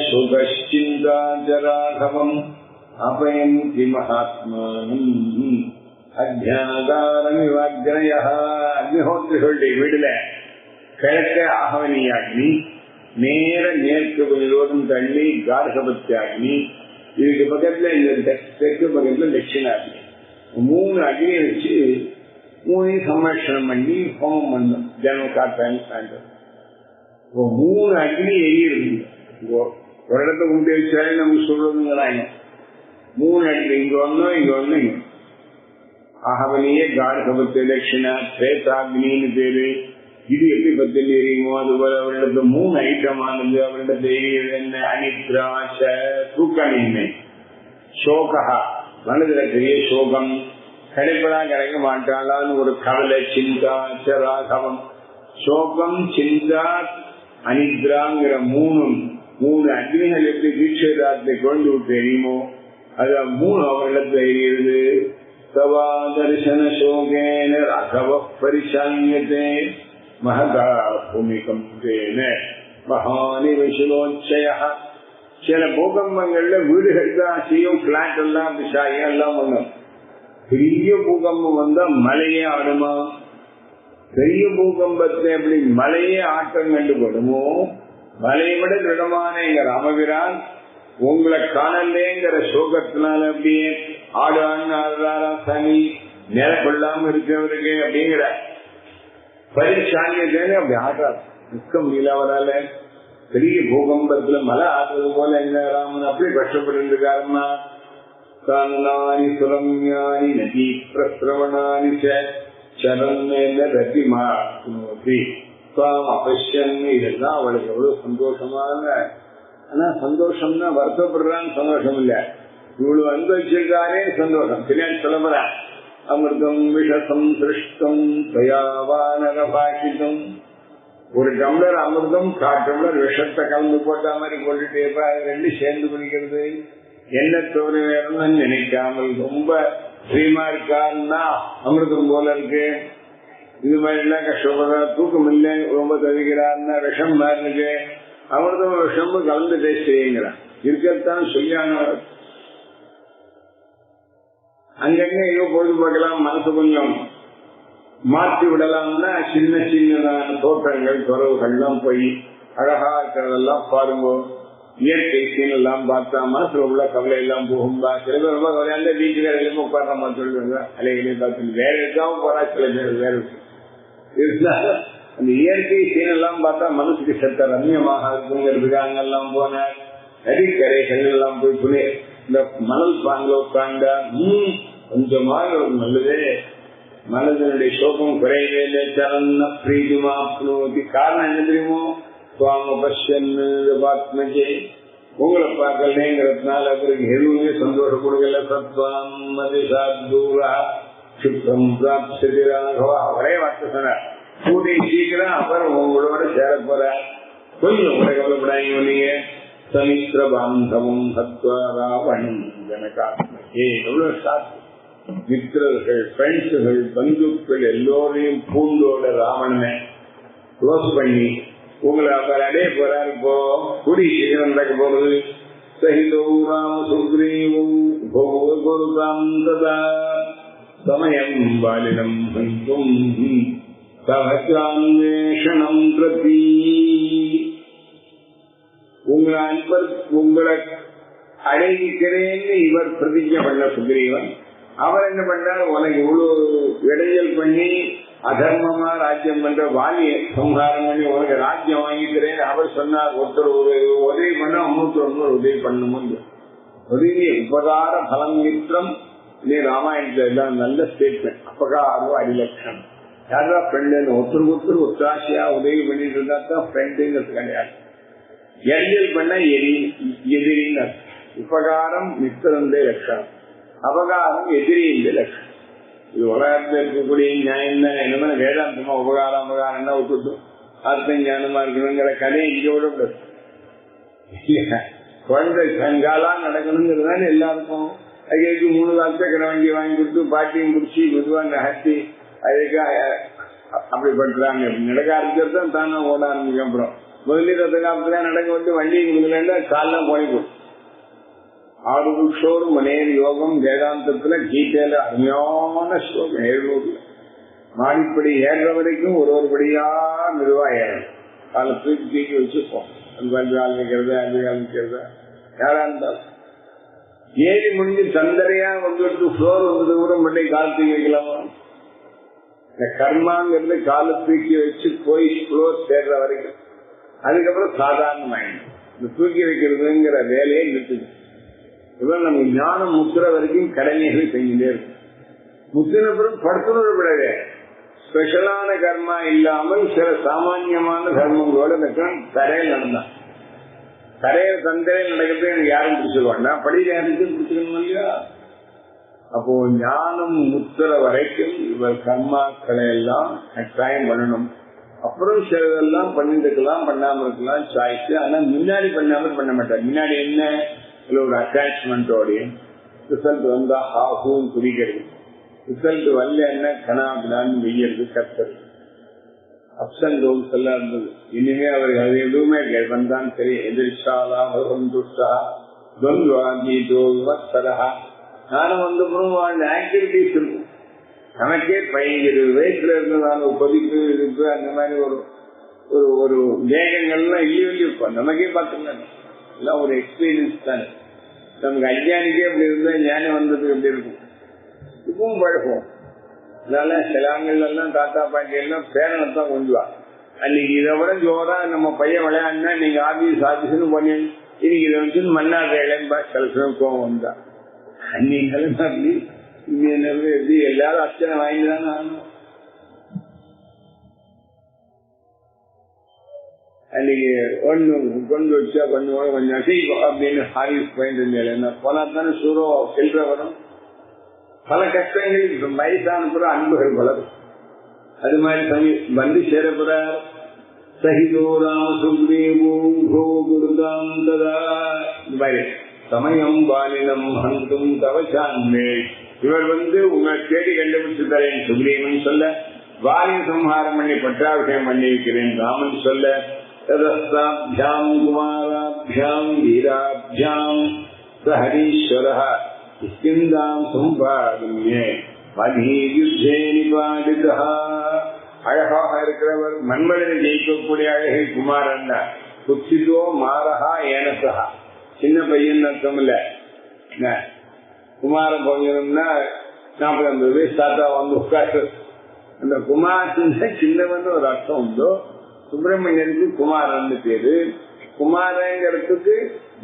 सुखश्चिन्ताज राघवम् अपयन्ति महात्मानम् अज्ञातारमिवाग्नयः. அக்னிஹோத்திரி சொல்லி வீடுல கிழக்க ஆகவனிய அக்னி, நேர மேற்கு விரோதம் தள்ளி கார்கபத்திய அக்னி, இதுக்கு பக்கத்துல இந்த தெற்கு பக்கத்துல தட்சிணாக்னி. 3 அக்னியை வச்சு 3 சம்ரட்சணம் பண்ணி ஹோமம் பண்ணும். ஜனம் காட்டாங்க சாயந்தரம் 3 அக்னி எரியுது. ஒரு இடத்த கொண்டு வச்சாலே நமக்கு சொல்றதுங்கிறாங்க. 3 அக்னி இங்க ஒன்னும் இங்க ஒண்ணு. ஆகவனிய கார்கபத்திய தட்சிணா திரேதாக்னின்னு பேரு. இது எப்படி பத்தில் எரியுமோ அதுபோல அவரிடத்துல 3 ஐட்டமானது. அவரிடத்துல எரியுது என்ன? அனித்ராச தூக்கமின்மை, சோகா மனதுல பெரிய சோகம், கிடைப்பதா கிடைக்க மாட்டாளான்னு ஒரு கவலை, சிந்தா ராகவம். சோகம், சிந்தா, அனித்ராங்கிற 3 அக்னிகள் எப்படி தீட்சேதாரத்தை கொண்டு விட்டு எரியுமோ அது 3 அவரிடத்துல எரியுது. தவா தரிசன சோகேன ராகவ பரிசான்யதே மகதா பூமிகம்பேன மகானி விசுலோச்சய. சில பூகம்பங்கள்ல வீடுகள் தான் செய்யும், பிளாட் எல்லாம் விஷாயம் எல்லாம் பண்ணும். பெரிய பூகம்பம் வந்தா மலையே ஆடுமா? பெரிய பூகம்பத்தை எப்படி மலையே ஆட்டம் கண்டுபடுமோ, மலையை விட திடமான எங்க ராமபிரான் உங்களை காணலேங்கிற சோகத்தினால அப்படியே ஆடான்னு ஆடுறாரா சனி நில கொள்ளாம இருக்கிறவருக்கு அப்படிங்கிற பரிசான்யத்தேன்னு அப்படி ஆடுறாரு. நிற்க முடியல அவரால. பெரிய பூகம்பத்துல மலை ஆடுறது போல எங்க ராமன் அப்படி கஷ்டப்பட்டு இருக்காருன்னா காணானி சுரம்யானி நதி பிரசிரவணானி இதெல்லாம் அவளுக்கு எவ்வளவு சந்தோஷமாக. ஆனா சந்தோஷம்னா வருத்தப்படுறான்னு சந்தோஷம் இல்ல, இவ்வளவு அனுபவிச்சிருக்காரே சந்தோஷம். பின்னாடி சொல்லப்படுற அமிர்தம் விஷம் சிருஷ்டம் தயாவானகம். ஒரு டம்ளர் அமிர்தம் 1/4 டம்ளர் விஷத்தை கலந்து போட்ட மாதிரி போட்டுட்டு 2 சேர்ந்து குடிக்கிறது என்ன தோணு வேணும்னு நினைக்காமல் ரொம்ப பிரியமா இருக்காருன்னா அமிர்தம் போல இருக்கு, இது மாதிரி எல்லாம் கஷ்டப்படுறா, தூக்கம் இல்லை, ரொம்ப தவிக்கிறாருன்னா விஷம் மாதிரி இருக்கு, அமிர்தம் விஷம் கலந்து டேஸ்ட் செய்யுங்கிறான். இருக்கத்தான் சொல்லியானவர். அங்கங்க ஏதோ பொழுதுபோக்கலாம், மனசு கொஞ்சம் மாற்றி விடலாம்னா சின்ன சின்னதான தோற்றங்கள் துறவுகள்லாம் போய் அழகா இருக்கிறதெல்லாம் பாருங்க. இயற்கை சீன் எல்லாம் பார்த்தா மனசுல உள்ள கவலை எல்லாம் போகும்பா. சில பேர் ரொம்ப கவலையாந்த பீச்சுல எல்லாமே உட்கார மாதிரி சொல்லுவாங்க, அலைகளே பார்த்து வேற எதுக்காகவும் போறா. சில பேர் வேற இருந்தாலும் அந்த இயற்கை சீன் எல்லாம் பார்த்தா மனசுக்கு சத்த ரம்யமாக இருக்குங்கிறதுக்கு அங்கெல்லாம் போனார். நதிக்கரைகள் எல்லாம் போய் துணி இந்த மணல் பாங்கில உட்கார்ந்தா கொஞ்சமாக ஒரு நல்லதே, மனதனுடைய சோகம் குறையவே இல்லை. சரண பிரீதுமாப்னோதி. காரணம் என்ன தெரியுமோ, சுவாம பஷ்யன்னு பாத்மஜே, உங்களை பார்க்கலங்கிறதுனால அவருக்கு எதுவுமே சந்தோஷம் கொடுக்கல. சத்வாம் மதிஷாத்தூரா சுத்தம் பிராப்திராகவா. ஒரே வார்த்தை சொன்னார், கூடி சீக்கிரம் அப்புறம் உங்களோட சேர போற, கொஞ்சம் கூட கவலைப்படாங்க. நீங்க சமித்ர பாந்தவம் சத்வா ராவணம் ஜனகாத்மஜே. எவ்வளவு சாத்து மித்திரர்கள், ஃப்ரெண்ட்ஸுகள், பந்துக்கள் எல்லோரையும் பூண்டோட ராவணனை க்ளோஸ் பண்ணி உங்களை அவர் அடைய போறாரு. இப்போ குடி சீக்கிரம் நடக்க போறது. சகிதோ ராம சுக்ரீவம் குருதாம் ததா சமயம் பாலினம் ஹந்தும் சஹசான்வேஷணம் பிரதி. உங்களை அன்பர் உங்களை அடைவிக்கிறேன்னு இவர் பிரதிஜை பண்ண சுக்ரீவன். அவர் என்ன பண்றார், உனக்கு இவ்வளவு இடையல் பண்ணி அதர்மமா ராஜ்யம் பண்ற வாலியை சம்ஹாரம் பண்ணி உனக்கு ராஜ்யம் வாங்கிக்கிறேன் அவர் சொன்னார். ஒருத்தர் ஒரு உதவி பண்ண இன்னொருத்தர் உதவி பண்ணும். உதவி உபகார பலம் மித்திரம். நீ ராமாயணத்துல எல்லாம் நல்ல ஸ்டேட்மெண்ட். அபகாரோ அடிலட்சணம். யாரா ஃப்ரெண்டு, ஒருத்தருக்கு ஒத்தாசையா உதவி பண்ணிட்டு இருந்தா தான் ஃப்ரெண்டுங்கிறது கிடையாது. எரியல் பண்ண எதிரின்னு. உபகாரம் மித்திரந்தே லட்சணம், அபகாரம் எதிரியுடைய லட்சணம். இது உலகத்தில் இருக்கக்கூடிய நியாயம் தான். என்ன வேதாந்தமா உபகாரம் அபகாரம் தான் விட்டுட்டு அர்த்தம் ஞானமா இருக்கணுங்கிற கதையை இங்கோட குழந்தை சங்காலா நடக்கணுங்கிறது தானே எல்லாருக்கும். அதுக்கு 3 லட்சக்கரை வண்டி வாங்கி கொடுத்து பாட்டியும் முடிச்சு மெதுவா நகர்த்தி அதுக்கு அப்படி பண்றாங்க. நடக்க ஆரம்பிச்சது தான் தானே ஓட ஆரம்பிக்கும். அப்புறம் முதலீடு ரத்த காலத்துல நடக்க வந்து வண்டியை கொடுக்கலன்னா காலெல்லாம் போய் கொடுக்கும். ஆறுஷோர் மனேர் யோகம் வேதாந்தத்துல கீதையில அருமையான ஸ்லோகம். 700 மாடிப்படி ஏறுற வரைக்கும் ஒரு படியா மெதுவா ஏறணும். காலை தூக்கி வச்சுப்போம். கால் வைக்கிறதா கால் வைக்கிறதா யாரா இருந்தாலும் ஏறி முடிஞ்சு தந்தரையா வந்துட்டு ஃப்ளோர் வந்தது கூட முன்னாடி கால் தூக்கி வைக்கலாமா? இந்த கர்மாங்கிறது காலை தூக்கி வச்சு போய் ஃப்ளோர் சேர்ற வரைக்கும். அதுக்கப்புறம் சாதாரணமாயிடும். இந்த தூக்கி வைக்கிறதுங்கிற வேலையை நிறுத்துது. இவன் நம்ம ஞானம் முத்துற வரைக்கும் கடமைகளை செஞ்சுட்டே இருக்கும். முத்தினப்புறம் படுத்துறது விடவே ஸ்பெஷலான கர்மா இல்லாமல் சில சாமான்யமான தர்மங்களோட தரையில் நடந்தான். தரையில் தந்தையில் நடக்கிறது எனக்கு யாரும் பிடிச்சிருவாண்டா, படியில யாருக்கு பிடிச்சிக்கணும் இல்லையா? அப்போ ஞானம் முத்துற வரைக்கும் இவர் கர்மாக்களை எல்லாம் கட்டாயம் பண்ணணும். அப்புறம் சிலதெல்லாம் பண்ணிட்டு இருக்கலாம், பண்ணாம இருக்கலாம், சாய்ஸ். ஆனா முன்னாடி பண்ணாமல் பண்ண மாட்டார். முன்னாடி என்ன ஒரு அட்டாச்மெண்டோடைய ரிசல்ட் வந்தா ஹாஹூன்னு குறிக்கிறது. ரிசல்ட் வரல என்ன கனாபினான்னு வெய்யறது, கத்துறது, அப்ஸ் அண்ட் டவுன்ஸ் எல்லாம் இருந்தது. இனிமே அவருக்கு அது எதுவுமே வந்தான் சரி. எதிர்ஷாலா துஷ்டா துவந்தரா நானும் வந்தப்புறம் அந்த ஆக்டிவிட்டிஸ் இருக்கும். நமக்கே 15 வயசுல இருந்ததால கொதிப்பு இருக்கு அந்த மாதிரி ஒரு ஒரு வேகங்கள்லாம் இல்லையும் இருப்போம். நமக்கே பார்த்துக்கலாம் எல்லாம் ஒரு எக்ஸ்பீரியன்ஸ் தானே. நமக்கு அஞ்ஞானிக்கே அப்படி இருந்தா ஞானம் வந்ததுக்கு எப்படி இருக்கும்? இப்பவும் பழகும். அதனால சிலாங்கள்ல எல்லாம் தாத்தா பாட்டி எல்லாம் பேரனத்தான் கொஞ்சுவா. அன்னைக்கு இதை விட ஜோரா நம்ம பையன் விளையாடுனா நீங்க ஆபீஸ்னு பண்ணி இன்னைக்கு இதை வச்சு மன்னார் இளம்பா சில சமயம் கோவம் வந்தா அன்னைக்கு எப்படி எல்லாரும் அச்சனை வாங்கிதான் ஆகணும். அன்னைக்கு ஒண்ணு கொண்டு வச்சா கொஞ்சம் கொஞ்சம் செய்வோம் அப்படின்னு ஹாரிஸ் பாயிண்ட் இருந்தா போனா தானே சூரோ செல்ற வரும். பல கஷ்டங்கள் வயசான பிற அன்புகள் வளரும். அது மாதிரி வந்து சேரப்படுறார். சகிதோ ராம சுக்ரீவோ குருதாம் ததா. சமயம் பாலினம் ஹந்தும் தவசான்மே. இவர் உங்களை தேடி கண்டுபிடிச்சு தரேன் சுக்ரீவன் சொல்ல, வாலி சம்ஹாரம் பண்ணி பட்டாபிஷேகம் பண்ணி வைக்கிறேன் ராமன் சொல்ல, ததஸ்தாபியாம் குமாராபியாம் வீராபியாம் சஹரீஸ்வரஹ கிஷ்கிந்தாம் சம்பாதின்யே மதீயுத்தே நிபாதிதஹ. அழகாக இருக்கிறவர், மன்மதனை ஜெயிக்கக்கூடிய அழகை குமாரன். குச்சிதோ மாரஹா ஏனசஹா, சின்ன பையன் அர்த்தம் இல்ல. குமார பையனா 40-50 வயசு தாத்தா உட்காரு. அந்த குமாரன் சின்னவன் ஒரு அர்த்தம் உண்டோ. சுப்பிரமணியனுக்கு குமாரன் பேரு. குமாரங்கிறதுக்கு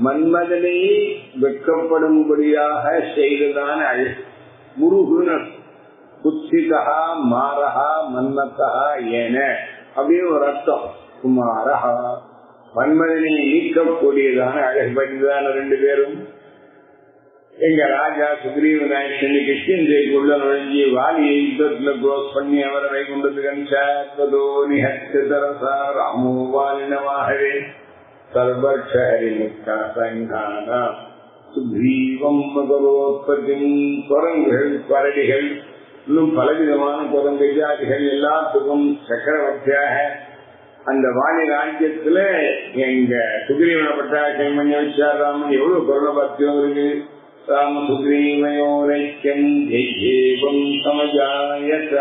மன்மதனை வெட்கப்படும்படியாக செய்ததான அழகு முருகுன்னு. குச்சிதா மாரஹா மன்மதா ஏன அப்படின்னு ஒரு அர்த்தம். குமாரஹா மன்மதனை நீக்கக்கூடியதான அழகு படிதான 2 பேரும். எங்க ராஜா சுக்ரீவன் கிருஷ்ணன் ஜெய்க்குள்ள நுழைஞ்சி வாலியை யுத்தத்துல க்ளோஸ் பண்ணி அவரை வைகுண்டத்துக்கு அனுப்பிச்சோ நிகழ்ச்சரசா ராமோ வாலினமாகவே சர்வக்ஷரிகானா சுக்ரீவம் மகரோத்பத்தின் குரங்குகள் பரடிகள் இன்னும் பலவிதமான குரங்கு ஜாதிகள் எல்லாத்துக்கும் சக்கரவர்த்தியாக அந்த வாணி ராஜ்யத்துல எங்க சுக்ரீவனை பட்டாபிஷேகம் பண்ணி வச்சார் ராமன். எவ்வளவு குரலை பக்தியம் இருக்கு. ராம சுக்ரீவயோரைக்கம் ஜெய்யேவம் சமஜாயத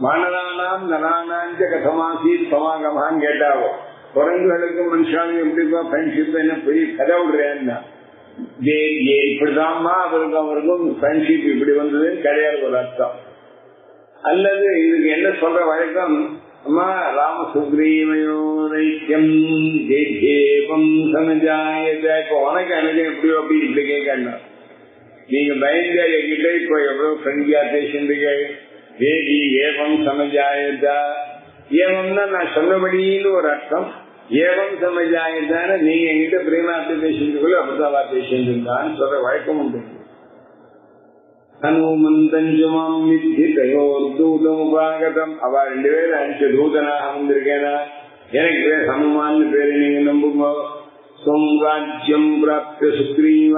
மானதானாம் நரானாஞ்ச கதமாசி சமாகமான்னு கேட்டாவோ. குரங்குகளுக்கும் மனுஷாலும் எப்படிப்பா ஃப்ரெண்ட்ஷிப் என்ன போய் கதை விடுறேன்னா இப்படிதான்மா அவருக்கும் ஃப்ரெண்ட்ஷிப் இப்படி வந்தது கிடையாது ஒரு அர்த்தம். அல்லது இதுக்கு என்ன சொல்ற வழக்கம், அம்மா ராம சுக்ரீவயோரைக்கம் ஜெய்யேவம் சமஜாயத. இப்ப உனக்கு எனக்கு எப்படியோ அப்படி இப்படி கேட்கணும். நீங்க பயந்து என்கிட்ட இப்ப எவ்வளவு ஃப்ரெண்ட்லியா பேசிட்டு தேவி ஏவம் சமஜாயதா. ஏவம்னா நான் சொன்னபடின்னு ஒரு அர்த்தம். ஏவம் சமஜாயதான நீங்க என்கிட்ட பிரேமாத்து பேசிட்டு அபுதாவா பேசிட்டு இருந்தான்னு சொல்ற வழக்கம் உண்டு. ஹனுமந்தஞ்சுமாம் வித்தியோர்தூதமுபாகதம். அவ 2 பேரும் அனுப்பிச்ச தூதனாக வந்திருக்கேனா, எனக்கு பேர் ஹனுமான் பேரு நீங்க நம்புங்க. சோம்ராஜ்யம் பிராப்த சுக்ரீவ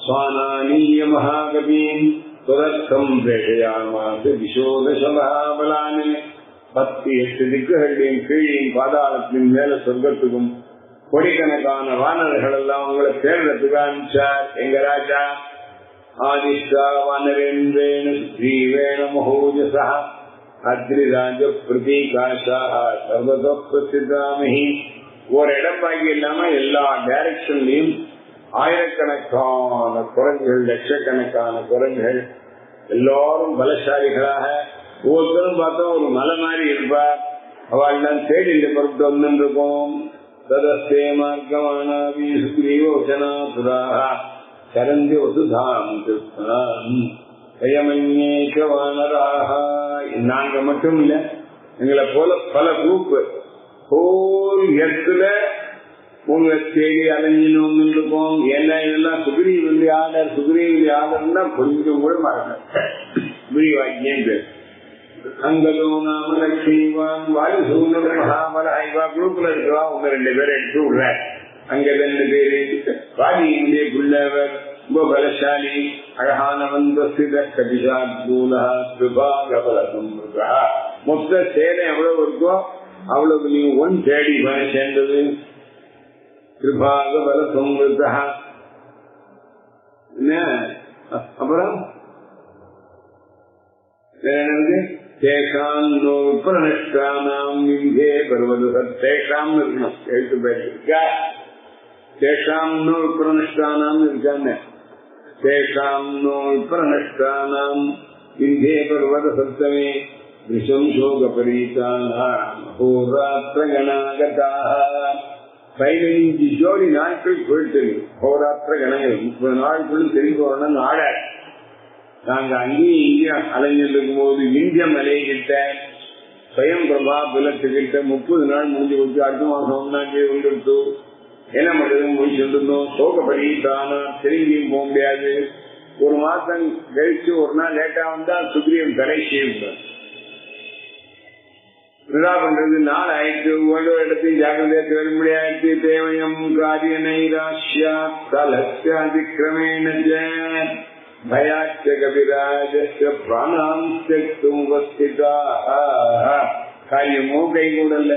ஸ்வானானீய மகாகவீம் துரத்தம் பிரேஷயாமாசு விசோதச மகாபலானு. 10-8 திக்குகளையும் கீழையும் பாதாளத்தின் மேல சொர்க்கத்துக்கும் கோடிக்கணக்கான வானர்கள் எல்லாம் உங்களை தேர்தலுக்கு அனுப்பிச்சார் எங்க ராஜா. ஆதிஷ்டா வானரேந்திரேண சுக்ரீவேண மகோஜசா அத்ரிராஜ பிரதீகாஷா சர்வத பிரசித்தாமி. ஒரு இடம் பாக்கி இல்லாம எல்லா டைரக்ஷன்லயும் ஆயிரக்கணக்கான குரங்குகள், லட்சக்கணக்கான குரங்குகள், எல்லாரும் பலசாலிகளாக. ஒவ்வொருத்தரும் பார்த்தா ஒரு மலை மாதிரி இருப்பார். அவள் தேடி பொருட்டு வந்துருக்கோம். ததஸ்தே மார்க்கமானாவி சுக்ரீவோச்சனா புராக சரந்தி வசுதாம் கிருஷ்ணாம் பயமன்யேகவானராக. நாங்க மட்டும் இல்ல, எங்களை போல பல குரூப் ஹோல் எர்த்துல உங்களை தேடி அலைஞ்சினோம் இருக்கோம். ஏன்னா இதெல்லாம் சுக்ரீவல்லி ஆர்டர். சுக்ரீவல்லி ஆர்டர்னா கொஞ்சம் கூட மாட்டேன். சுக்ரீவாக்கியம் பேர் அங்கதோ நாம லட்சுமிவான் வாயுசூனம் மகாபல ஐவா குரூப்ல இருக்கா. உங்க 2 பேரை எடுத்து விடுறேன். அங்க 2 பேரு வாலியினுடைய புள்ளவர் ரொம்ப பலசாலி அழகானவன் மொத்த சேனை எவ்வளவு இருக்கோ அவ்வளவு நீங்க 1 தேடி சேர்ந்தது. கிருபாக பல சம்ருதா. அப்புறம் தேசாம் நோப்ரனிஷ்டானாம் விந்தே பர்வத தேசாம் இருக்கணும். எழுத்து பேர் இருக்கா. தேசாம் நோப்ரனிஷ்டானாம் இருக்காங்க. தேசாம் நோப்ரனிஷ்டானாம் விந்தே பர்வத சப்தமே விஷம் சோக பரீதானாம் ஹோராத்திர கணாகதாக. 15 ஜோடி நாட்கள் போயிட்டு ஹோராத்திர கணங்கள் 30 நாட்களும் திரும்பி வரணும்னு ஆடார். நாங்க அங்கேயும் இங்கேயும் அலைஞ்சிருக்கும் போது இந்திய மலைகிட்ட ஸ்வயம் பிரபா புலத்துக்கிட்ட 30 நாள் முடிஞ்சு கொடுத்து அடுத்த மாசம் 1 வந்துடுத்து. என்ன பண்றது முடிச்சுட்டு இருந்தோம். சோகப்படித்தானா திரும்பியும் போக முடியாது. 1 மாசம் கழிச்சு 1 நாள் லேட்டா வந்தா சுக்ரீவன் தடை செய்ய விழா பண்றது நாள் ஆயிடுச்சு. ஒவ்வொரு இடத்தையும் ஜாக்கிரதையா தேட முடியாது. தேவயம் காரிய நைராஷ்யா தலத்திரமேண பயாச்ச கபிராஜஸ்ய பிராணாம் தியக்தும் உபஸ்திதா. காரியமோ கை கூடல.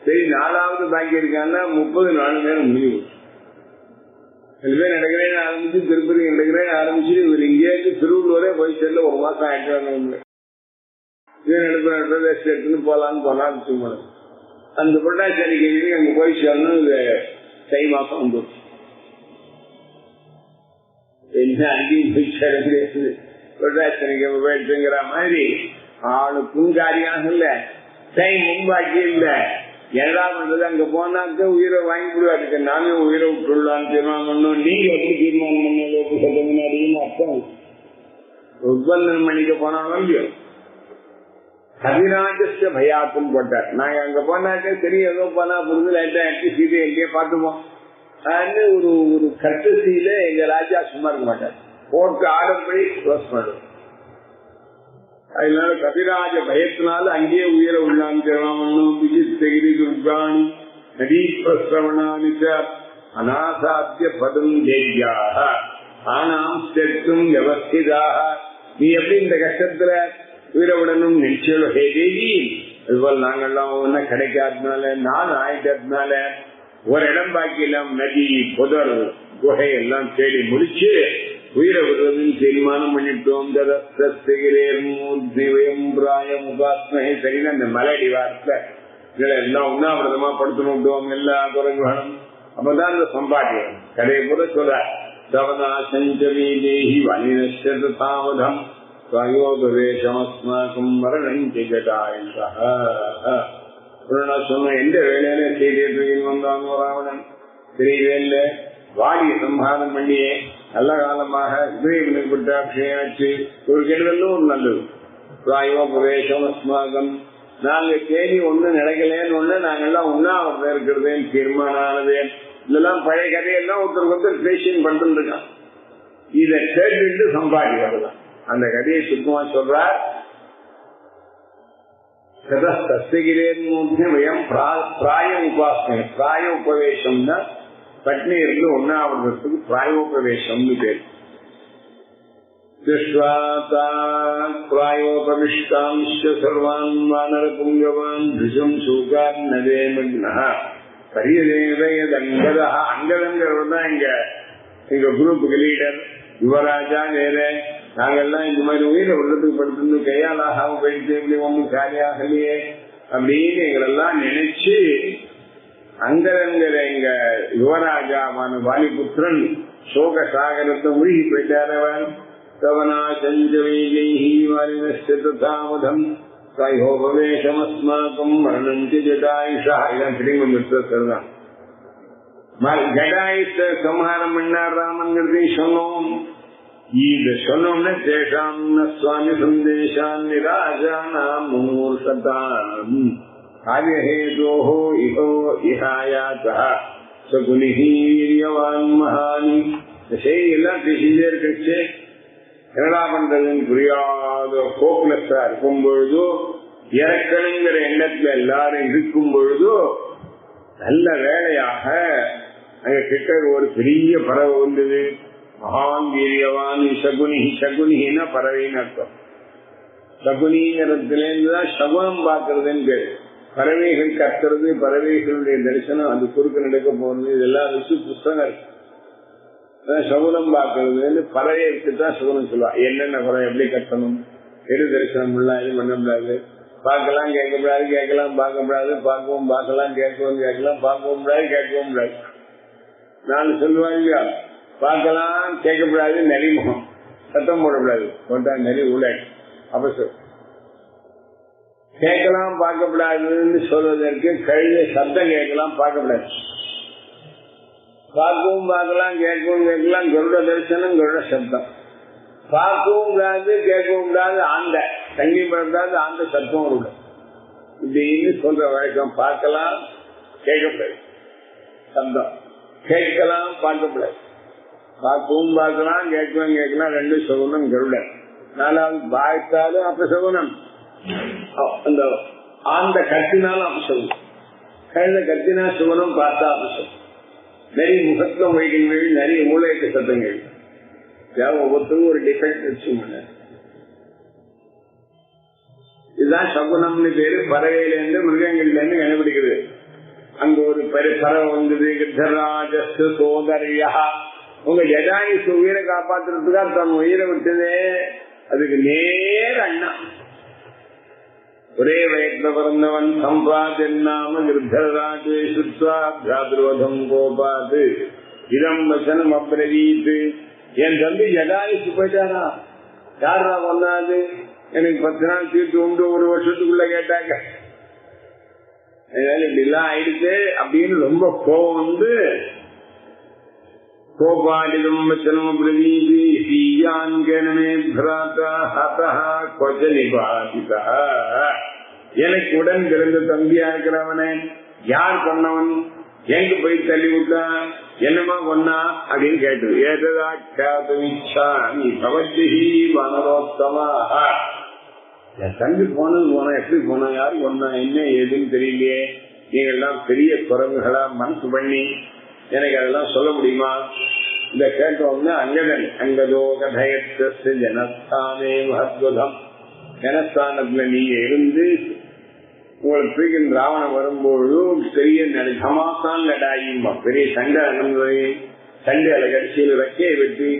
சரி, 4வது பாக்கி இருக்கான்னா 30 நாள் நேரம் முடிவு. சில பேர் நடக்கிறேன்னு ஆரம்பிச்சு திருப்பதி நடக்கிறேன்னு ஆரம்பிச்சு இவர் இங்கேருந்து திருவள்ளூரே போய் சேர்ல 1 மாசம் ஆயிட்டு எடுத்துன்னு போலான்னு போனா அந்த புரட்டாச்சாரிக்கு அங்க போய் சேரணும். இது தை மாசம் வந்துடும். என்ன அங்கேயும் போய் சேர முடியாது. புரட்டாச்சாரிக்கு போயிட்டுங்கிற மாதிரி ஆளுக்கும் காரியம் இல்ல, டைம் முன்பாக்கி இல்ல. எல்லா பண்றது அங்க போனாக்க உயிரை வாங்கி விடுவாரு. நானே உயிரை விட்டுள்ளான்னு தீர்மானம் பண்ணும். நீங்க எப்படி தீர்மானம் பண்ண முன்னாடியும் அர்த்தம் உற்பந்தம் பண்ணிக்க போனாலும் இல்லையோ. கவிராஜஸ்ய பயாத்துன்னு போட்டார். நாங்க அங்க போனாக்க சரி ஏதோ போனா புரிஞ்சு லைட்டா ஆக்டி சீதை எங்கேயே பார்த்துப்போம். ஒரு கட்டசியில எங்க ராஜா சும்மா இருக்க மாட்டார். போட்டு ஆடப்படி க்ளோஸ் பண்ணுவோம். அதனால கபிராஜ பயத்தினால அங்கேயே உயிர உள்ளான்னு தெரியாமன்னும் விஜித்தகிரி துர்காணி நதி பிரசவணானி அநாசாத்திய பதம் தேவியாக ஆனாம் செத்தும் வியவஸ்திதாக. நீ எப்படி இந்த கஷ்டத்துல உயிரவுடனும் நிச்சயம் ஹே தேவி, அதுபோல் நாங்கள்லாம் ஒன்னும் கிடைக்காததுனால நான் ஆயிட்டதுனால ஒரு இடம் பாக்கி எல்லாம் நதி புதர் குகை எல்லாம் தேடி முடிச்சு உயிரை விடுறதுன்னு தீர்மானம் பண்ணிட்டோம். சரினா அந்த மலடி வார்த்தை எல்லாம் உண்ணாவிரதமா படுத்தணும் எல்லா குரங்குகளும். அப்பதான் இந்த சம்பாட்டியம் கடையை கூட சொல்ற சவனா சஞ்சவி தேகி வலினஸ்தாவதம் ஸ்வயோபவேஷமஸ்மாக்கும் மரணஞ்ச ஜடாயுஷா. சொன்ன எந்த வேலையில செய்திட்டு வந்தானோ ராவணன் தெரியவேல்ல. வாடிய சம்ஹாரம் பண்ணியே நல்ல காலமாக விட்டாட்சியாச்சு. ஒரு கெடுதலும் ஒரு நல்லது. பிரவேசம் நாங்க தேடி ஒண்ணு நடக்கலன்னு ஒண்ணு நாங்கெல்லாம் உண்ணாவிரதம் இருக்கிறதேன்னு தீர்மானம் ஆனது. இதெல்லாம் பழைய கதையெல்லாம் ஒருத்தருக்கு பேசின் பண்ணிட்டு இருக்கான். இதை கேட்டு சம்பாதி வரலாம். அந்த கதையை சுத்தமா சொல்றார். பிராய உபாசனை பிராய உபவேசம்னா பட்னி இருந்து ஒன்னாவதுக்கு பிராயோபவேசம்னு பேர். பிராயோபவிஷ்டாம்ச சர்வான் வானர புங்கவான் திசம் சூகான் நதே மக்னா பரியதேவயதங்கதா. அங்கதங்கிறவர் தான் எங்க குரூப்புக்கு லீடர். யுவராஜா வேற நாங்கெல்லாம் இந்த மாதிரி உயிரை உள்ளத்துக்கு படுத்து கையாளாக போயிட்டு இப்படி ஒன்றும் காரியாகலையே அப்படின்னு எங்களெல்லாம் நினைச்சு அங்கரங்கிற எங்க யுவராஜாவான வாலிபுத்திரன் சோக சாகரத்தை மூழ்கி போயிட்டாரவன். தவனா சஞ்சவீகி வாலினஸ்தாமதம் கைஹோபவேஷமஸ்மாக்கம் மரணஞ்சி ஜடாயுஷா. இதான் திரும்ப ஜடாயுஷ சம்ஹாரம் பண்ணார் ராமன்கிறதையும் சொன்னோம். இது சொன்னோம்னா தேசாம் சுவாமி சந்தேஷான் நிராஜானாம் மூர்ஷதாம் காரியஹேதோஹோ இஹோ இஹாயாதஹ சகுனிஹீரியவான் மஹானி. இந்த செய்தியெல்லாம் பேசிட்டே இருக்கச்சு என்னடா பண்றதுன்னு புரியாத ஹோப்லெஸ்ஸா இருக்கும் பொழுதோ இறக்கணுங்கிற எண்ணத்துல எல்லாரும் இருக்கும் பொழுதோ நல்ல வேலையாக அங்க கிட்ட ஒரு பெரிய பறவை வந்தது. மகாங்கீரியவான் சகுனி. சகுனின்னா பறவைன்னு அர்த்தம். சகுனிங்கிறதுலேருந்துதான் சகுனம் பார்க்கறதுன்னு பேரு. பறவைகள் கத்துறது, பறவைகளுடைய தரிசனம், அது குறுக்க நடக்க போறது, இதெல்லாம் வச்சு புத்தகம் இருக்கு. சகுனம் பார்க்கறதுன்னு பறவைக்கு தான் சகுனம் சொல்லுவா. என்னென்ன பறவை எப்படி கட்டணும், எது தரிசனம் எல்லாம் இது பண்ண முடியாது. பார்க்கலாம் கேட்கக்கூடாது, கேட்கலாம் பார்க்கப்படாது, பார்க்கவும் பார்க்கலாம், கேட்கவும் கேட்கலாம், பார்க்கவும் கூடாது, கேட்கவும் கூடாது. நான் சொல்லுவேன் இல்லையா, பார்க்கலாம் கேட்கக்கூடாது நெறிமுகம், சத்தம் போடக்கூடாது, போட்டா நெறி உள்ளாடு. அப்ப கேட்கலாம் பார்க்கப்படாதுன்னு சொல்வதற்கு கழுத சத்தம் கேட்கலாம் பார்க்கப்படாது. பார்க்கவும் பார்க்கலாம், கேட்கவும் கேட்கலாம், கருட தரிசனம், கருட சப்தம். பார்க்கவும் கூடாது, கேட்கவும் கூடாது, ஆண்ட தங்கி படாது, ஆண்ட சத்தம் விடும். இப்படின்னு சொல்ற வழக்கம். பார்க்கலாம் கேட்கக்கூடாது சப்தம், கேட்கலாம் பார்க்கப்படாது. பார்க்கவும் பார்க்கலாம், கேட்கவும் கேட்கலாம், ரெண்டு சகுனம் கருடன். நாலாவது பார்த்தாலும் அப்ப சகுனம். அந்த அந்த கத்தினாலும் அம்சம், கழுத கத்தினா சுவனம் பார்த்தா அம்சம். நிறைய முகத்துல மொழிகள், நிறைய மூளைக்கு சத்தங்கள், ஒவ்வொருத்தரும் ஒரு டிஃபெக்ட் வச்சு. இதுதான் சகுனம்னு பேரு. பறவையில இருந்து மிருகங்கள்ல இருந்து கண்டுபிடிக்கிறது. அங்க ஒரு பறவை வந்தது, கிருத்தராஜஸ்து சோதரியா. உங்க ஜடாயுசு உயிரை காப்பாத்துறதுக்காக தன் உயிரை விட்டதே, அதுக்கு நேர அண்ணா. ஒரே வயத்துல பிறந்தவன் சம்பாதென்னாம கிருத்தராஜே சுத்வா பிராதுரோதம் கோபாது இதம் வசனம் அப்ரவீத்து. என் தம்பி ஜடாயுசு போயிட்டானா, யாரா கொண்டாது, எனக்கு 10 நாள் தீர்த்து உண்டு, ஒரு வருஷத்துக்குள்ள கேட்டாங்க. இப்படி எல்லாம் ஆயிடுச்சு அப்படின்னு ரொம்ப கோபம் வந்து, கோபாலிதம் வச்சனம் பிரவீதி சீயான்கனமே பிராதா ஹதா கொச்ச நிபாதிதா. எனக்கு உடன் பிறந்த தம்பியா இருக்கிறவனே யார் கொன்னவன், எங்க போய் தள்ளி விட்டான், என்னமா கொன்னா அப்படின்னு கேட்டது. ஏதா கேதமிச்சா நீ பவத்தி வனரோத்தமா. என் தம்பி போனது போனா எப்படி போனா, யாரு கொண்டா, என்ன ஏதுன்னு தெரியலையே, நீங்க எல்லாம் பெரிய குரங்குகளா மனசு பண்ணி எனக்கு அதெல்லாம் சொல்ல முடியுமா? இந்த கேட்டோம்னா அங்கதன் அங்கதோ கதயத்து ஜனஸ்தானே மகத்வதம். ஜனஸ்தானத்துல நீங்க இருந்து உங்களுக்கு தூக்கின் ராவணம் வரும்போது பெரிய தமாசான் லடாயுமா, பெரிய சண்டை சண்டையில கடைசியில் வைக்கையை வெட்டி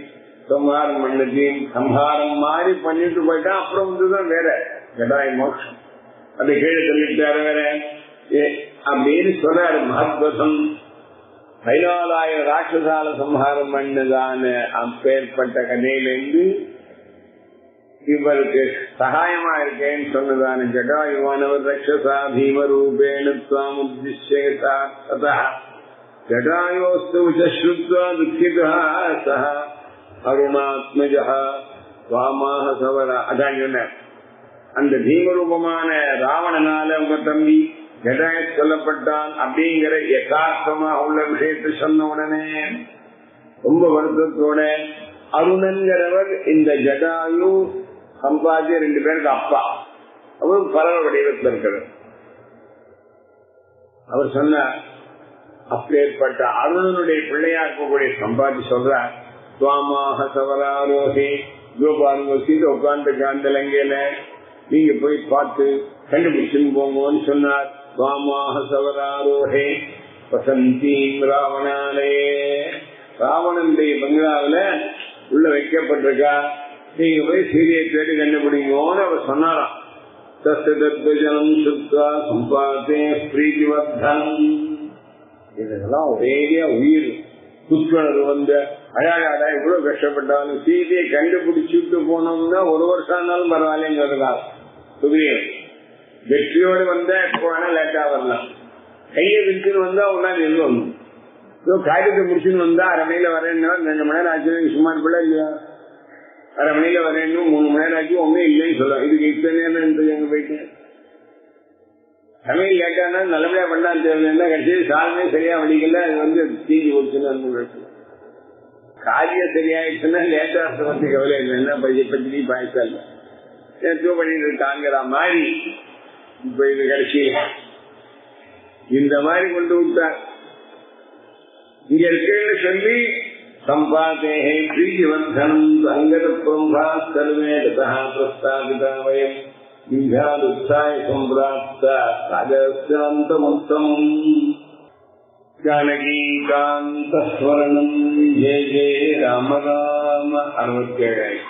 சம்ஹாரம் பண்ணது, சம்ஹாரம் மாதிரி பண்ணிட்டு போயிட்டா. அப்புறம் வந்துதான் வேற ஜடாய் மோட்சம், அது கீழே சொல்லிட்டாரு வேற அப்படின்னு சொல்றாரு. மகத்வதம் 14,000 ராட்சசால சம்ஹாரம் பண்ணதான அப்பேற்பட்ட கதையிலிருந்து இவருக்கு சகாயமா இருக்கேன்னு சொன்னதான ஜடாயுவானவர் ரக்ஷசா பீமரூபேண த்வாம் உத்திஷ்யதா ததா ஜடாயோஸ்து உச்ச்ருத்வா துக்கிதா சஹ அருணாத்மஜா வாமாக சவர. அதான் சொன்ன அந்த பீமரூபமான ராவணனால உங்க தம்பி ஜடாய சொல்லப்பட்டான் அப்படிங்கிற யதார்த்தமா உள்ள விஷயத்தை சொன்ன உடனே ரொம்ப வருத்தத்தோட அருணன்கிறவர் இந்த ஜடாயு சம்பாதிய 2 பேருக்கு அப்பா, அவரும் பரவ வடிவத்தில் இருக்கிறார். அவர் சொன்னார், அப்பேற்பட்ட அருணனுடைய பிள்ளையா இருக்கக்கூடிய சம்பாதி சொல்றார், துவாமாக சவராரோகே கோபாலுங்க சீட்டு உட்காந்துருக்க அந்த லங்கையில நீங்க போய் பார்த்து கண்டுபிடிச்சுன்னு போங்கன்னு சொன்னார். துவாமாக சவராரோகே வசந்தீம் ராவணாலே. ராவணனுடைய பங்களாவில உள்ள வைக்கப்பட்டிருக்கா, நீங்க போய் சீதையை தேடி கண்டுபிடிங்கன்னு அவர் சொன்னாராம். தத்துவம் சுத்தா சம்பாதே பிரீதிவர்தனம். இதெல்லாம் ஒரேடியா உயிர் புத்துணர்வு வந்த அழகாடா இவ்வளவு கஷ்டப்பட்டாலும் சீதையை கண்டுபிடிச்சுட்டு போனோம்னா 1 வருஷம் ஆனாலும் பரவாயில்லைங்கிறதுக்காக சுக்ரீவன் வெற்றியோடு வந்தா எப்போ வேணா லேட்டா வரலாம். கையை விரிச்சுன்னு வந்தா ஒன்னா நெல் வரணும். காரியத்தை முடிச்சுன்னு வந்தா 1/2 மணியில வரேன்னா 2 மணி நேரம் ஆச்சு, சும்மா இருப்பா இல்லையா? 1/2 மணியில வரேன்னு 3 மணி நேரம் ஆச்சு, ஒன்னும் இல்லைன்னு சொல்லலாம். இதுக்கு இத்தனை நேரம் எங்க போயிட்டு சமையல் லேட்டானா நல்லபடியா பண்ணான்னு தெரியல, கடைசி சாதமே சரியா வடிக்கல, அது வந்து தீஞ்சு போச்சுன்னு. காரியம் சரியாயிடுச்சுன்னா லேட்டா பத்தி கவலை இல்லை, என்ன பத்தி பாய்ச்சா இல்ல பண்ணிட்டு இருக்காங்கிற மாதிரி. இப்ப இது கடைசியில இந்த மாதிரி கொண்டு விட்டார். இங்க இருக்குன்னு சொல்லி சம்பாதே பிரீதிவர்தனம் அங்கத பிரம்பா சர்வே கதா பிரஸ்தாபிதா வயம் விஞ்ஞானுத்தாய சம்பிராப்தா ராஜஸ்யாந்தமுத்தம் ஜானகீகாந்த ஸ்வரணம் ஜெய ஜெய ராம ராம. 67